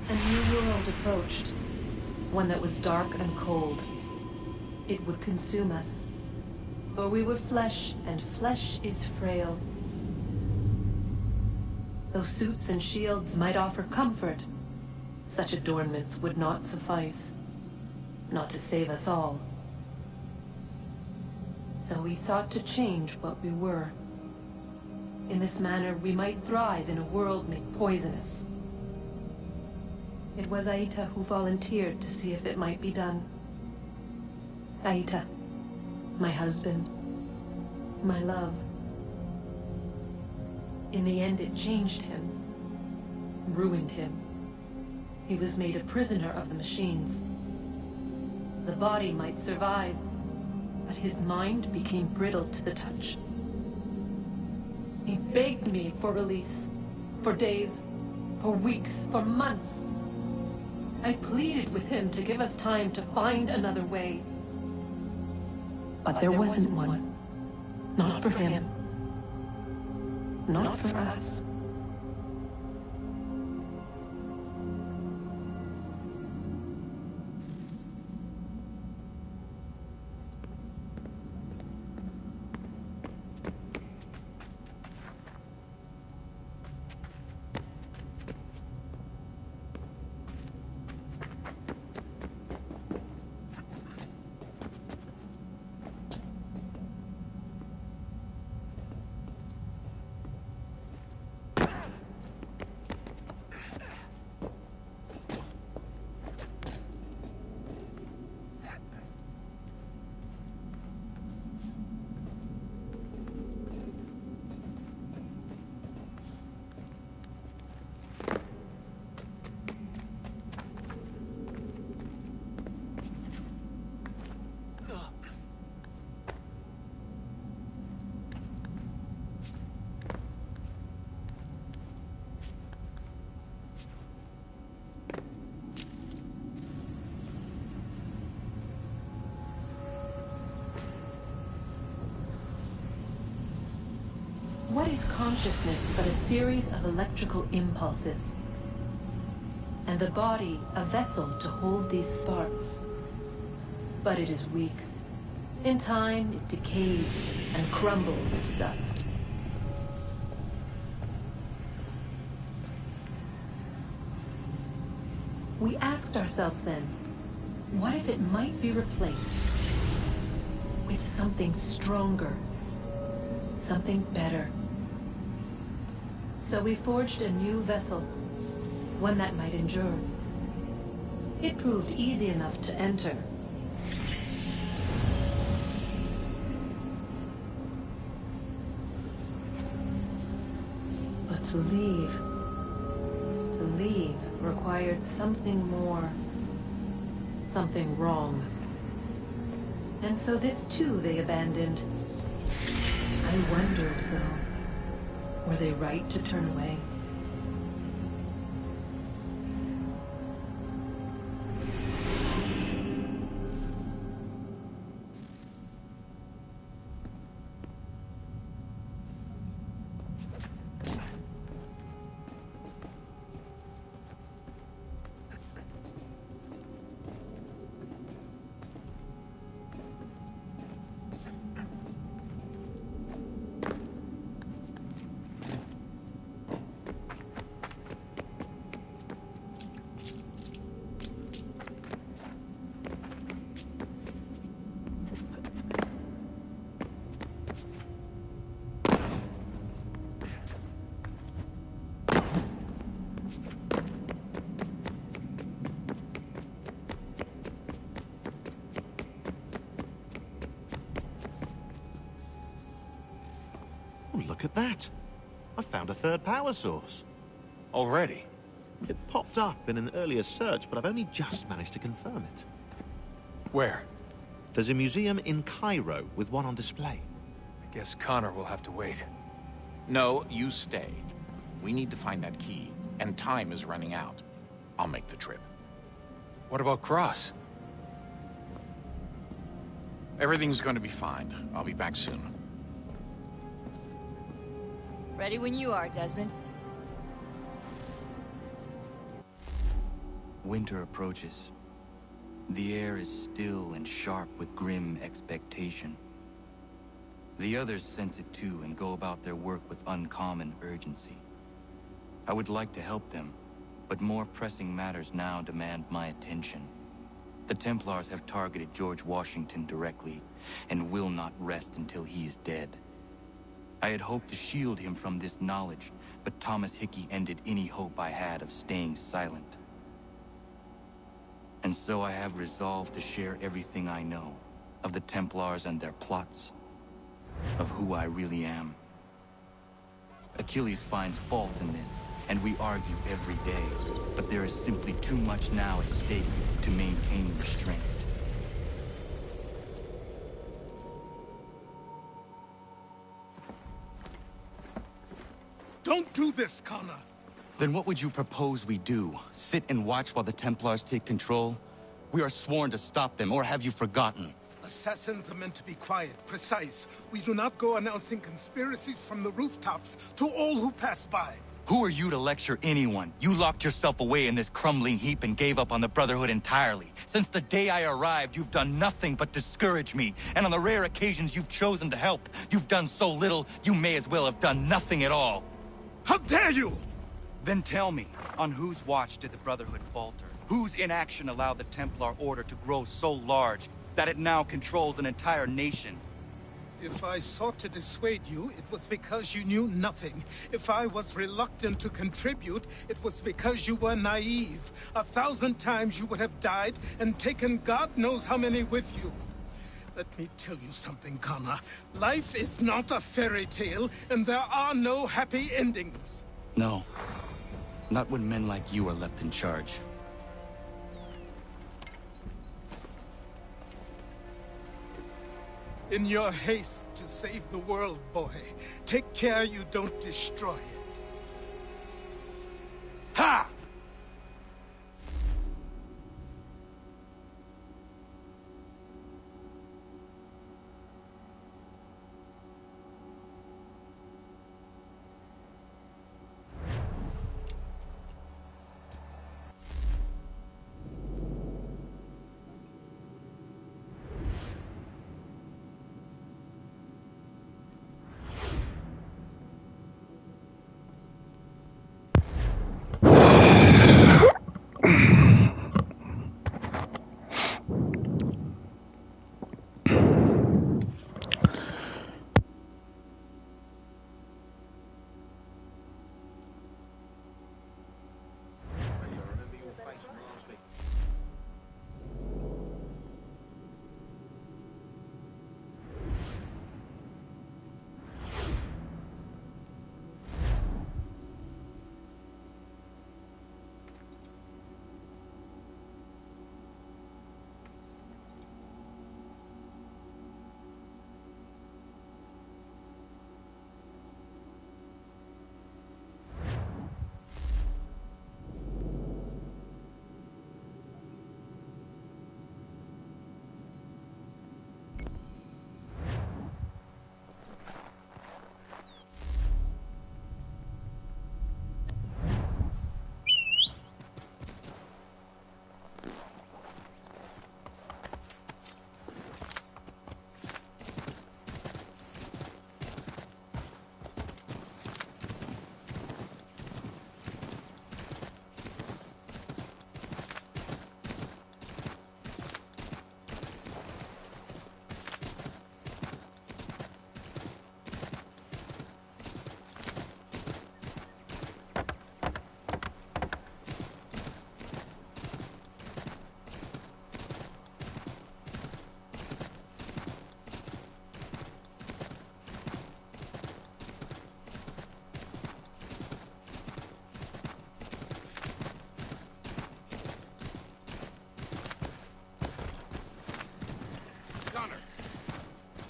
A new world approached. One that was dark and cold. It would consume us. For we were flesh, and flesh is frail. Though suits and shields might offer comfort, such adornments would not suffice. Not to save us all. So we sought to change what we were. In this manner, we might thrive in a world made poisonous. It was Aita who volunteered to see if it might be done. Aita, my husband, my love. In the end, it changed him, ruined him. He was made a prisoner of the machines. The body might survive, but his mind became brittle to the touch. He begged me for release, for days, for weeks, for months. I pleaded with him to give us time to find another way. But there wasn't one. Not for him. Not for us. body's consciousness is but a series of electrical impulses, and the body a vessel to hold these sparks. But it is weak. In time, it decays and crumbles into dust. We asked ourselves then, what if it might be replaced with something stronger, something better? So we forged a new vessel, one that might endure. It proved easy enough to enter. But to leave required something more, something wrong. And so this too they abandoned. I wondered, though, were they right to turn away? Oh, look at that. I found a third power source. Already? It popped up in an earlier search, but I've only just managed to confirm it. Where? There's a museum in Cairo with one on display. I guess Connor will have to wait. No, you stay. We need to find that key, and time is running out. I'll make the trip. What about Cross? Everything's going to be fine. I'll be back soon. Ready when you are, Desmond. Winter approaches. The air is still and sharp with grim expectation. The others sense it too and go about their work with uncommon urgency. I would like to help them, but more pressing matters now demand my attention. The Templars have targeted George Washington directly, and will not rest until he is dead. I had hoped to shield him from this knowledge, but Thomas Hickey ended any hope I had of staying silent. And so I have resolved to share everything I know of the Templars and their plots, of who I really am. Achilles finds fault in this, and we argue every day, but there is simply too much now at stake to maintain restraint. Don't do this, Connor. Then what would you propose we do? Sit and watch while the Templars take control? We are sworn to stop them, or have you forgotten? Assassins are meant to be quiet, precise. We do not go announcing conspiracies from the rooftops to all who pass by. Who are you to lecture anyone? You locked yourself away in this crumbling heap and gave up on the Brotherhood entirely. Since the day I arrived, you've done nothing but discourage me. And on the rare occasions you've chosen to help, you've done so little, you may as well have done nothing at all. How dare you! Then tell me, on whose watch did the Brotherhood falter? Whose inaction allowed the Templar Order to grow so large that it now controls an entire nation? If I sought to dissuade you, it was because you knew nothing. If I was reluctant to contribute, it was because you were naive. 1,000 times you would have died and taken God knows how many with you. Let me tell you something, Connor. Life is not a fairy tale, and there are no happy endings. No. Not when men like you are left in charge. In your haste to save the world, boy, take care you don't destroy it. Ha!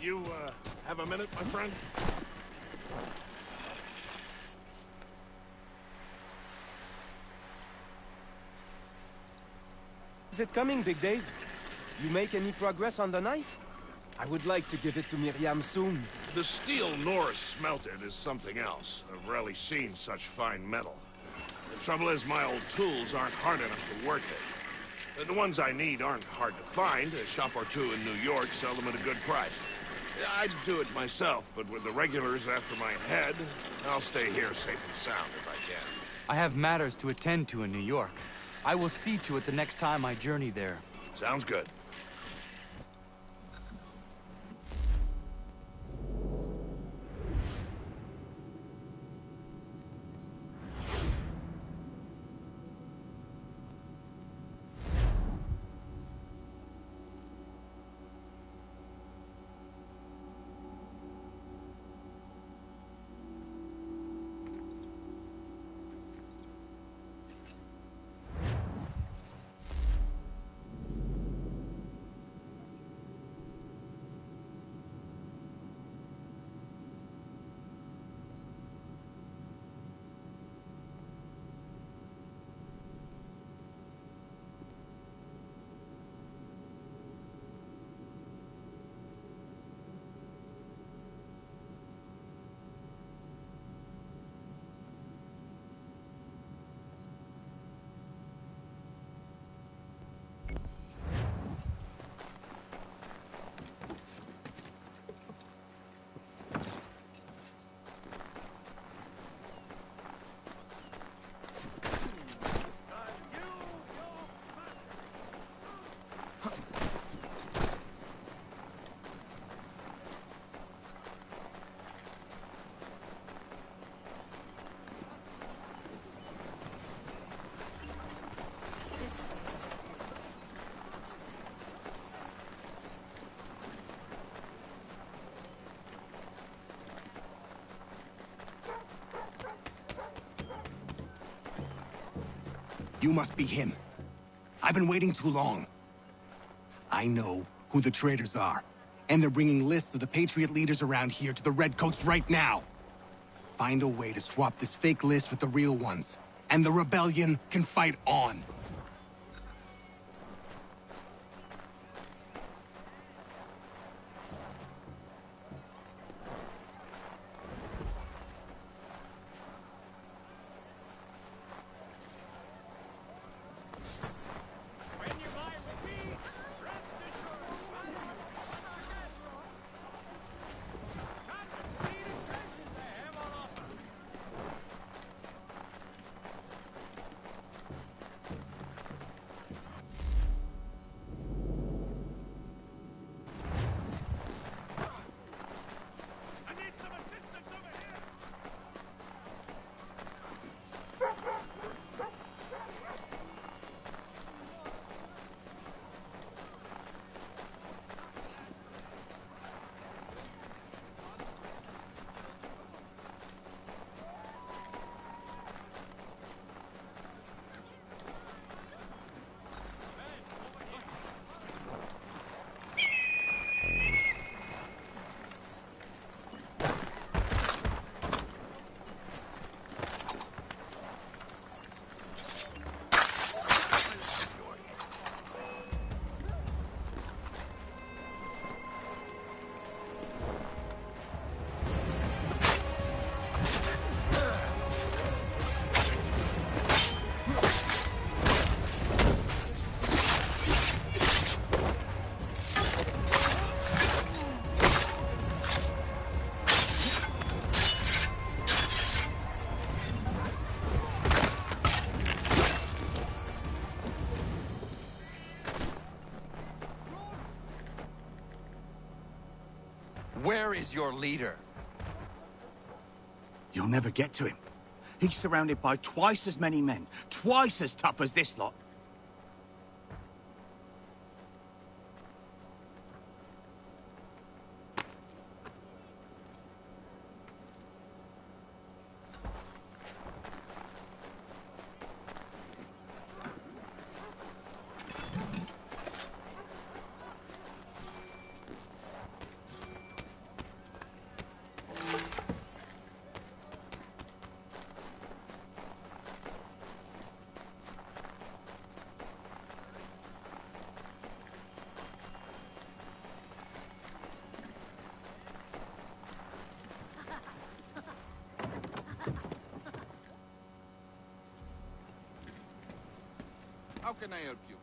You, have a minute, my friend? Is it coming, Big Dave? You make any progress on the knife? I would like to give it to Miriam soon. The steel Norris smelted is something else. I've rarely seen such fine metal. The trouble is, my old tools aren't hard enough to work it. The ones I need aren't hard to find. A shop or two in New York sell them at a good price. I'd do it myself, but with the regulars after my head, I'll stay here safe and sound if I can. I have matters to attend to in New York. I will see to it the next time I journey there. Sounds good. You must be him. I've been waiting too long. I know who the traitors are, and they're bringing lists of the Patriot leaders around here to the Redcoats right now. Find a way to swap this fake list with the real ones, and the rebellion can fight on. Where is your leader? You'll never get to him. He's surrounded by twice as many men, twice as tough as this lot. How can I help you?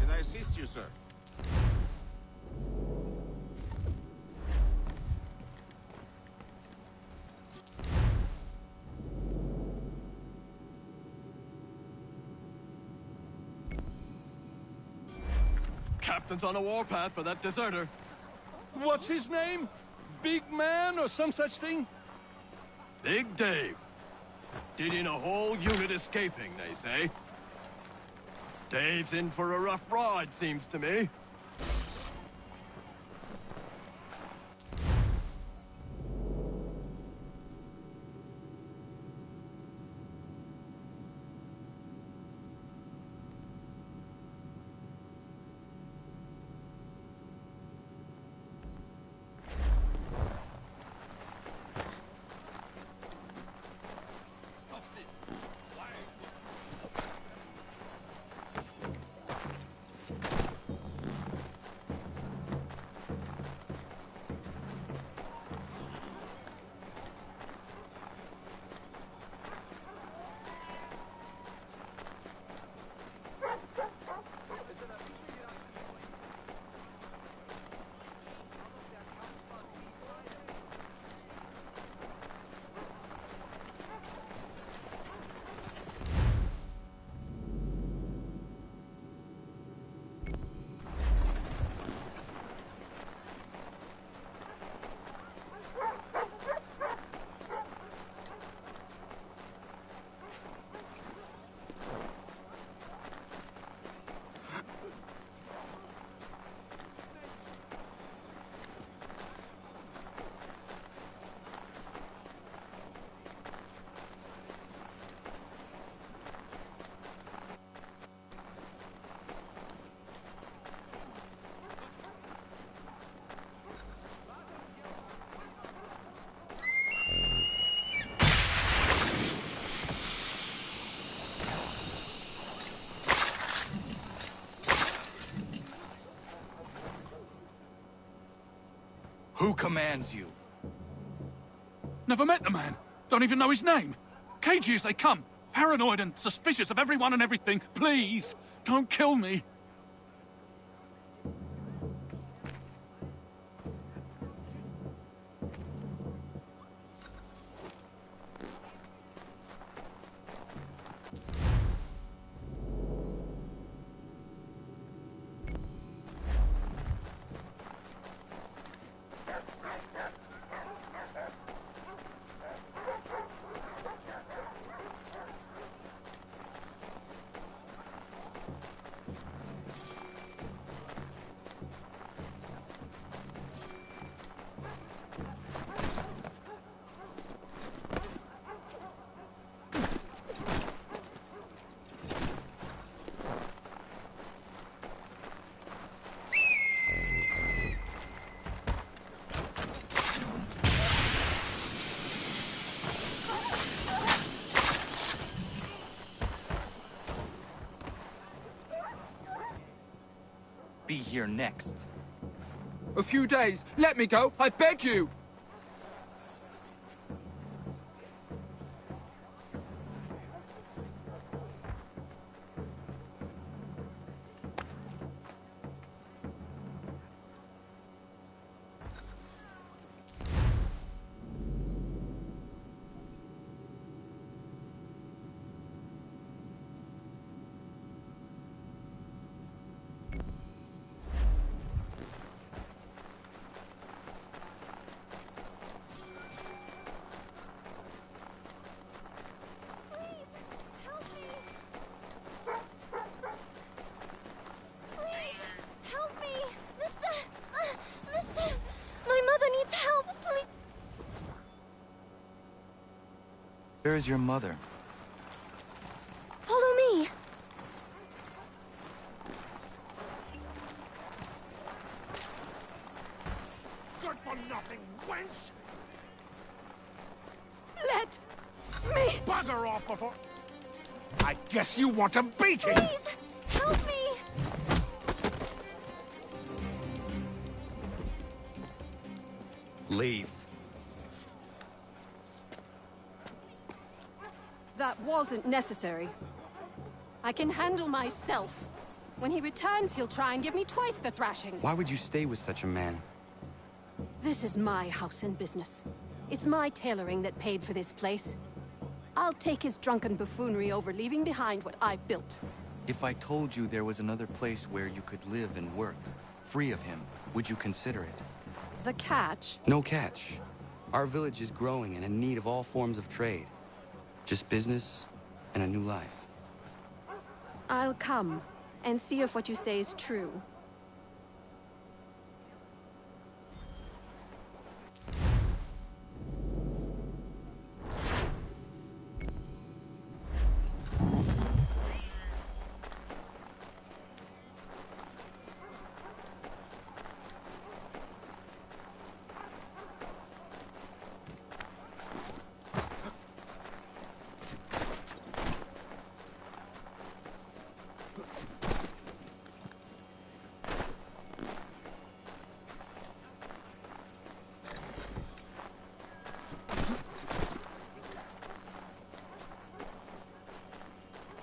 Can I assist you, sir? Captain's on a warpath for that deserter. What's his name? Big Man or some such thing? Big Dave. Did in a whole unit escaping, they say. Dave's in for a rough ride, seems to me. Who commands you? Never met the man. Don't even know his name. Cagey as they come. Paranoid and suspicious of everyone and everything. Please, don't kill me. Be here next. A few days. Let me go. I beg you. Where is your mother? Follow me. Good for nothing, wench! Let bugger off before... I guess you want a beating! Please! Help me! Leave. That wasn't necessary. I can handle myself. When he returns, he'll try and give me twice the thrashing. Why would you stay with such a man? This is my house and business. It's my tailoring that paid for this place. I'll take his drunken buffoonery over leaving behind what I built. If I told you there was another place where you could live and work, free of him, would you consider it? The catch? No catch. Our village is growing and in need of all forms of trade. Just business and a new life. I'll come and see if what you say is true.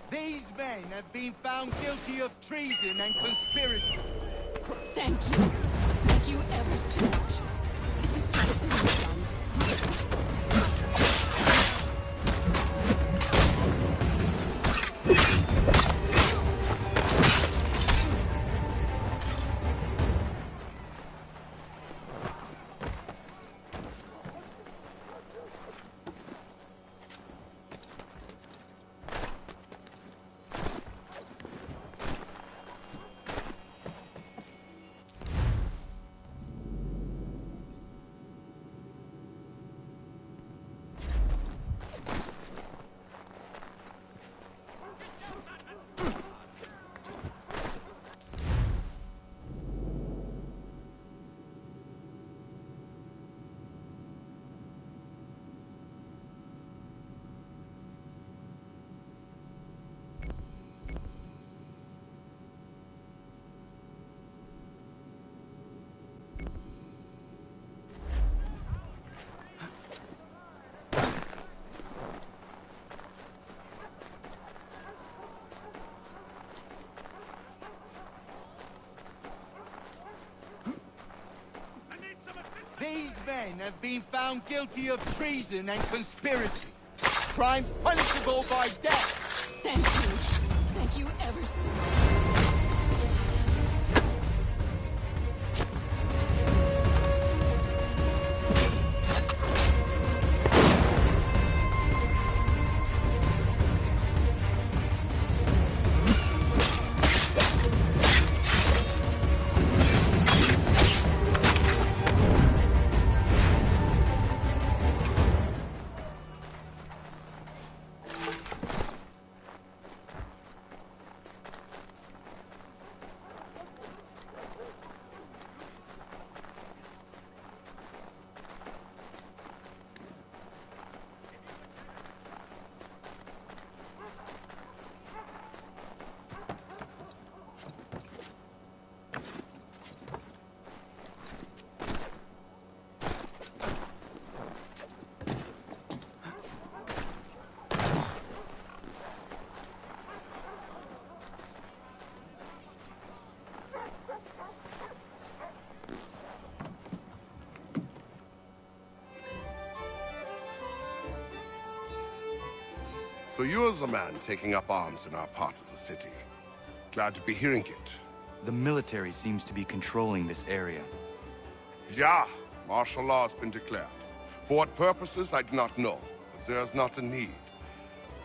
These men have been found guilty of treason and conspiracy. Thank you. Thank you ever so much. If it could have been done. These men have been found guilty of treason and conspiracy. Crimes punishable by death. Thank you. Thank you ever so much. So you're the man taking up arms in our part of the city. Glad to be hearing it. The military seems to be controlling this area. Yeah, martial law has been declared. For what purposes, I do not know, but there's not a need.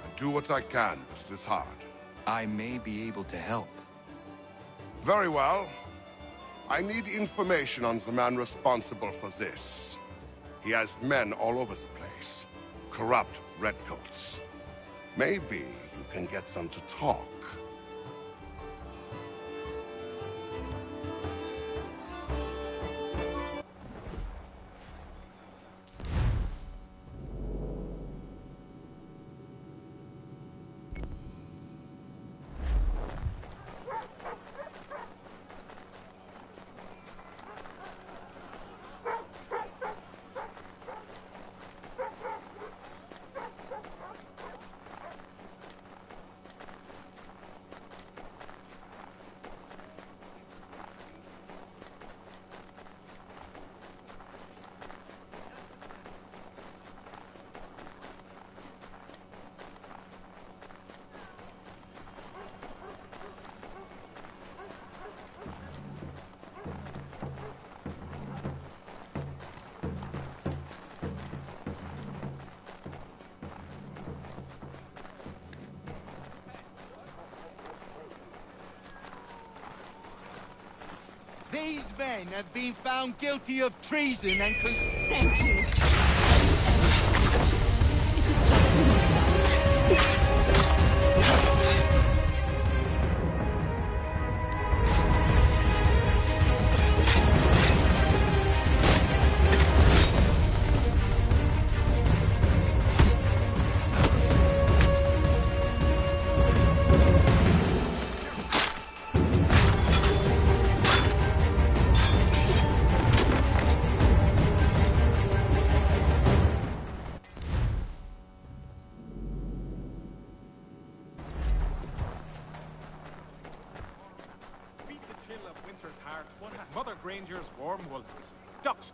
I do what I can, but it is hard. I may be able to help. Very well. I need information on the man responsible for this. He has men all over the place. Corrupt redcoats. Maybe you can get them to talk. These men have been found guilty of treason and Thank you. Mother Granger's warm wolves. Ducks.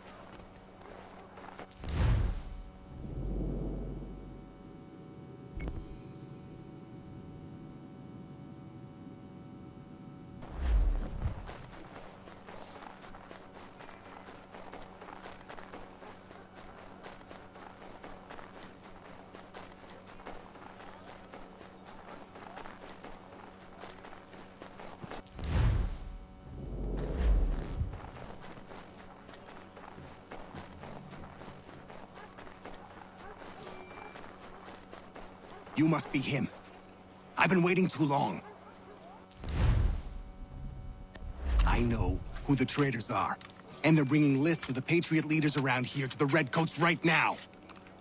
You must be him. I've been waiting too long. I know who the traitors are, and they're bringing lists of the Patriot leaders around here to the Redcoats right now.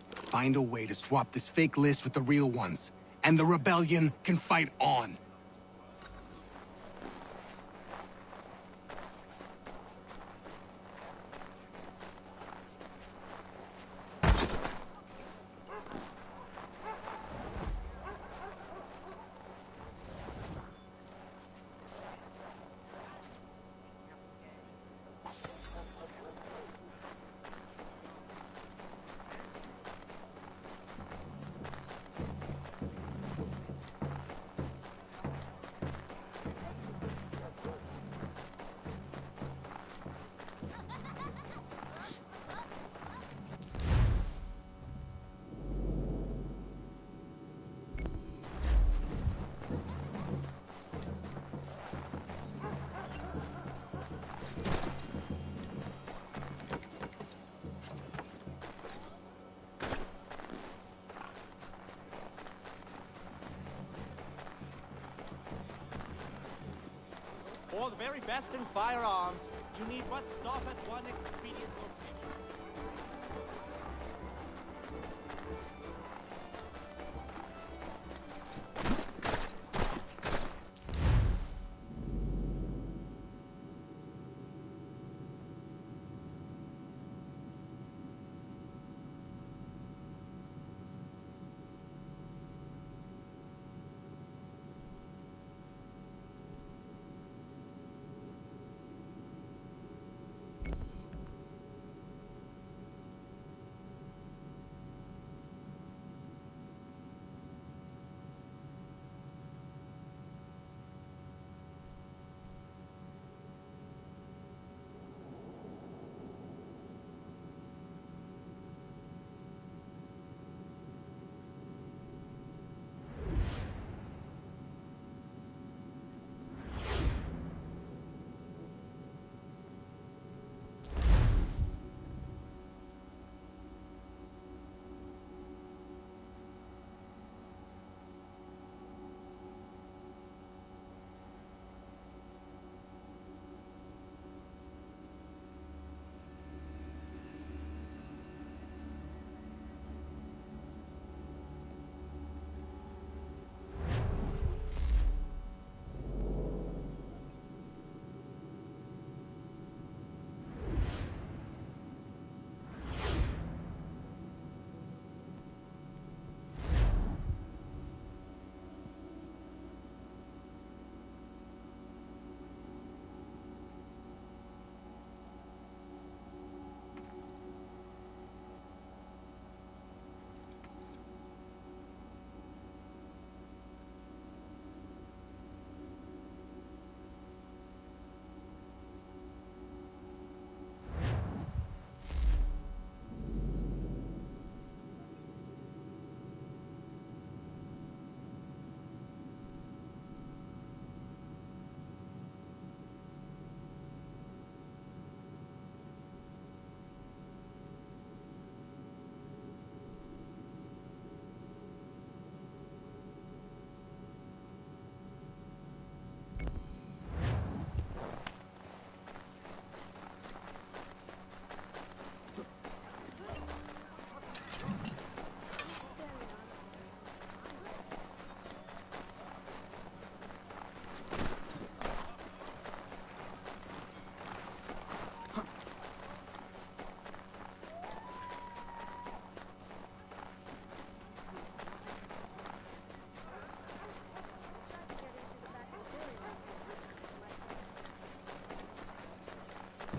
Find a way to swap this fake list with the real ones, and the rebellion can fight on. For the very best in firearms, you need but stop at one expedient location.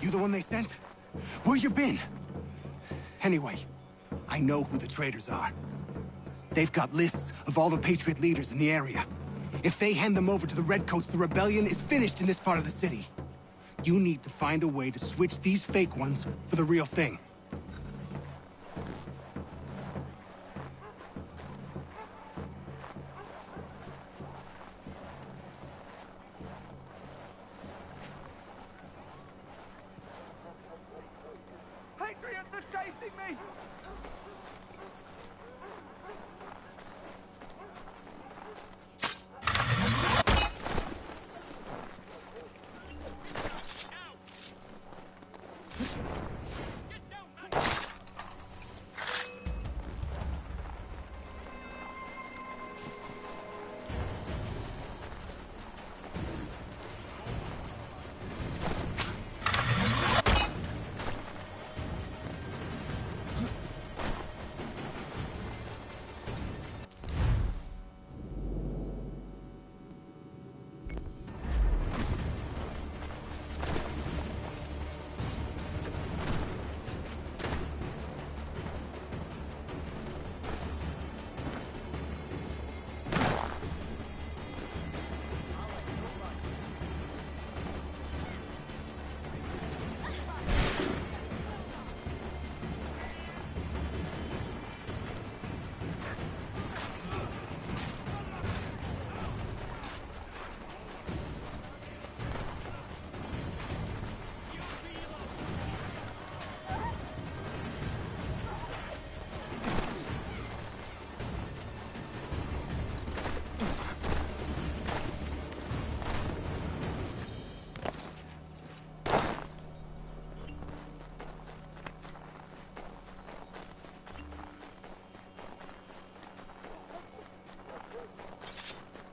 You the one they sent? Where you been? Anyway, I know who the traitors are. They've got lists of all the Patriot leaders in the area. If they hand them over to the Redcoats, the rebellion is finished in this part of the city. You need to find a way to switch these fake ones for the real thing. Patriots are chasing me!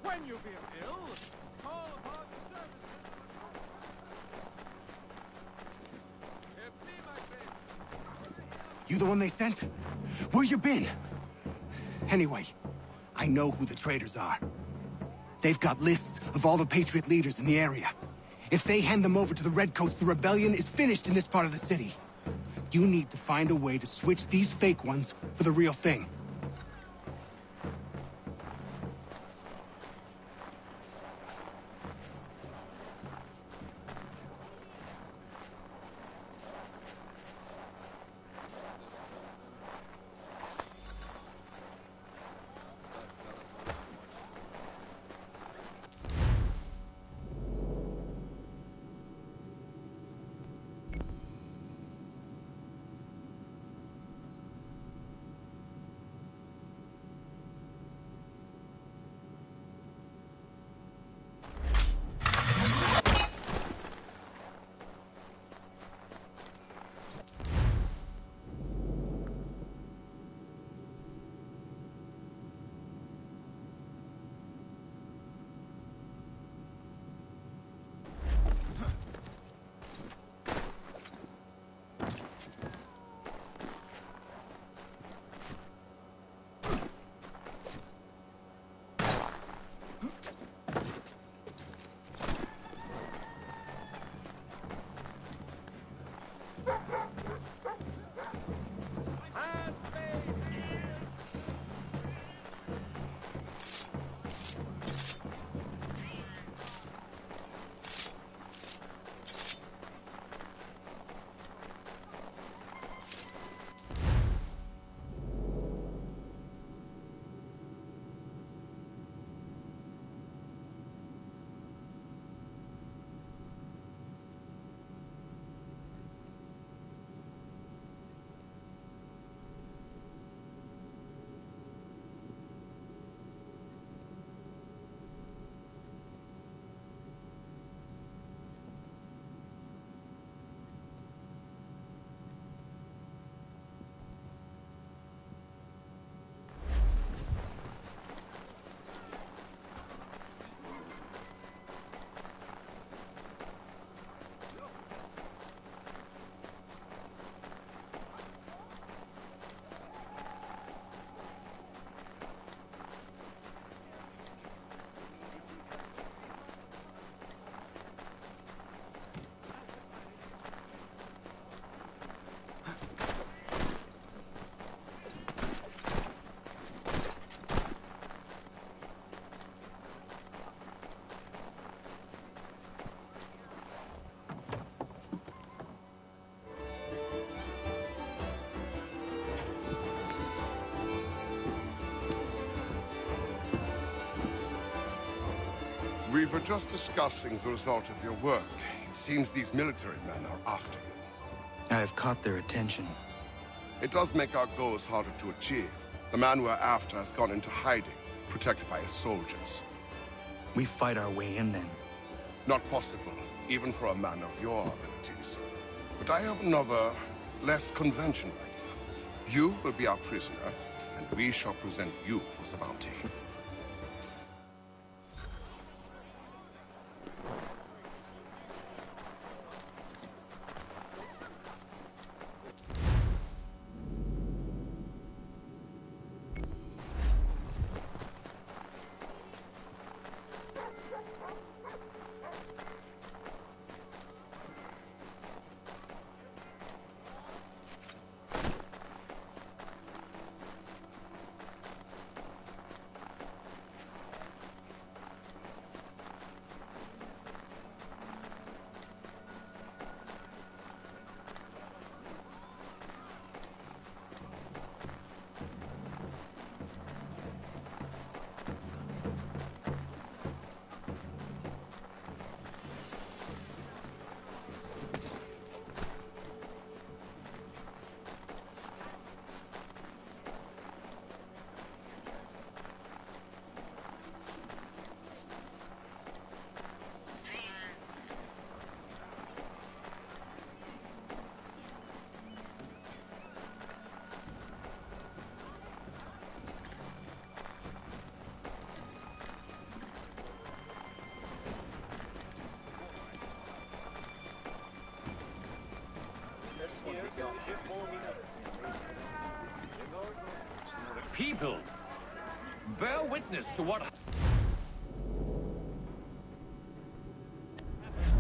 When you feel ill, call upon the services. You the one they sent? Where you been? Anyway, I know who the traitors are. They've got lists of all the Patriot leaders in the area. If they hand them over to the Redcoats, the rebellion is finished in this part of the city. You need to find a way to switch these fake ones for the real thing. We were just discussing the result of your work. It seems these military men are after you. I have caught their attention. It does make our goals harder to achieve. The man we're after has gone into hiding, protected by his soldiers. We fight our way in then. Not possible, even for a man of your abilities. But I have another, less conventional idea. You will be our prisoner, and we shall present you for the bounty. People, bear witness to what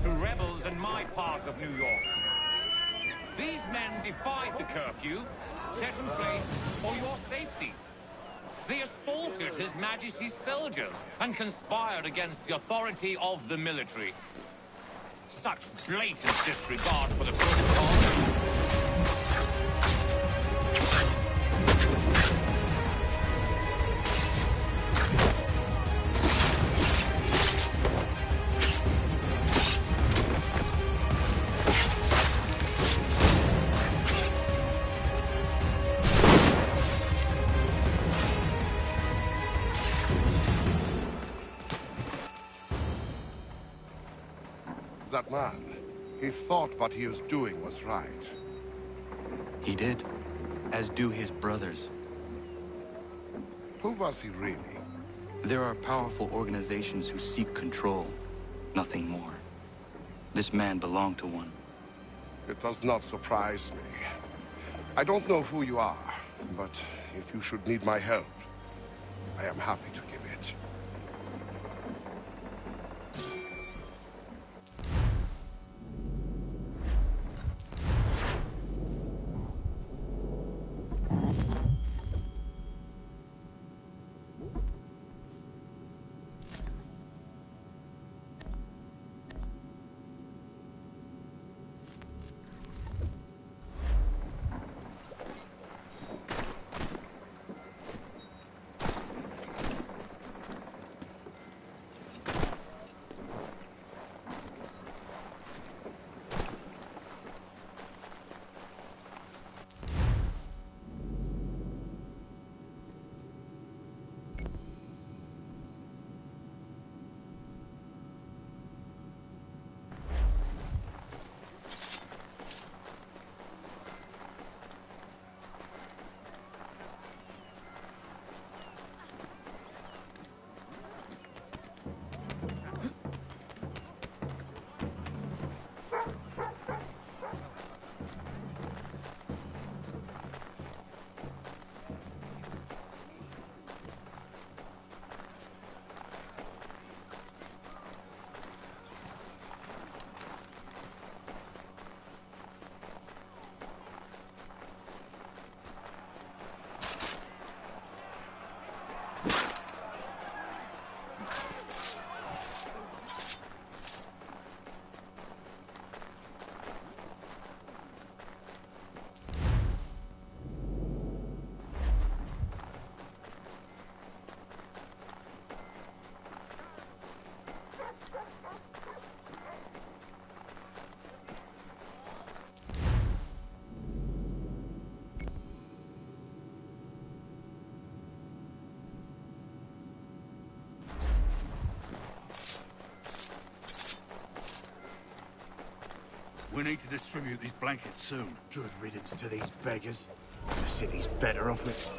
to rebels in my part of New York. These men defied the curfew set in place for your safety. They assaulted His Majesty's soldiers and conspired against the authority of the military. Such blatant disregard for the protocol. That man, he thought what he was doing was right. He did, as do his brothers. Who was he really? There are powerful organizations who seek control, nothing more. This man belonged to one. It does not surprise me. I don't know who you are, but if you should need my help, I am happy to give it. We need to distribute these blankets soon. Good riddance to these beggars. The city's better off with...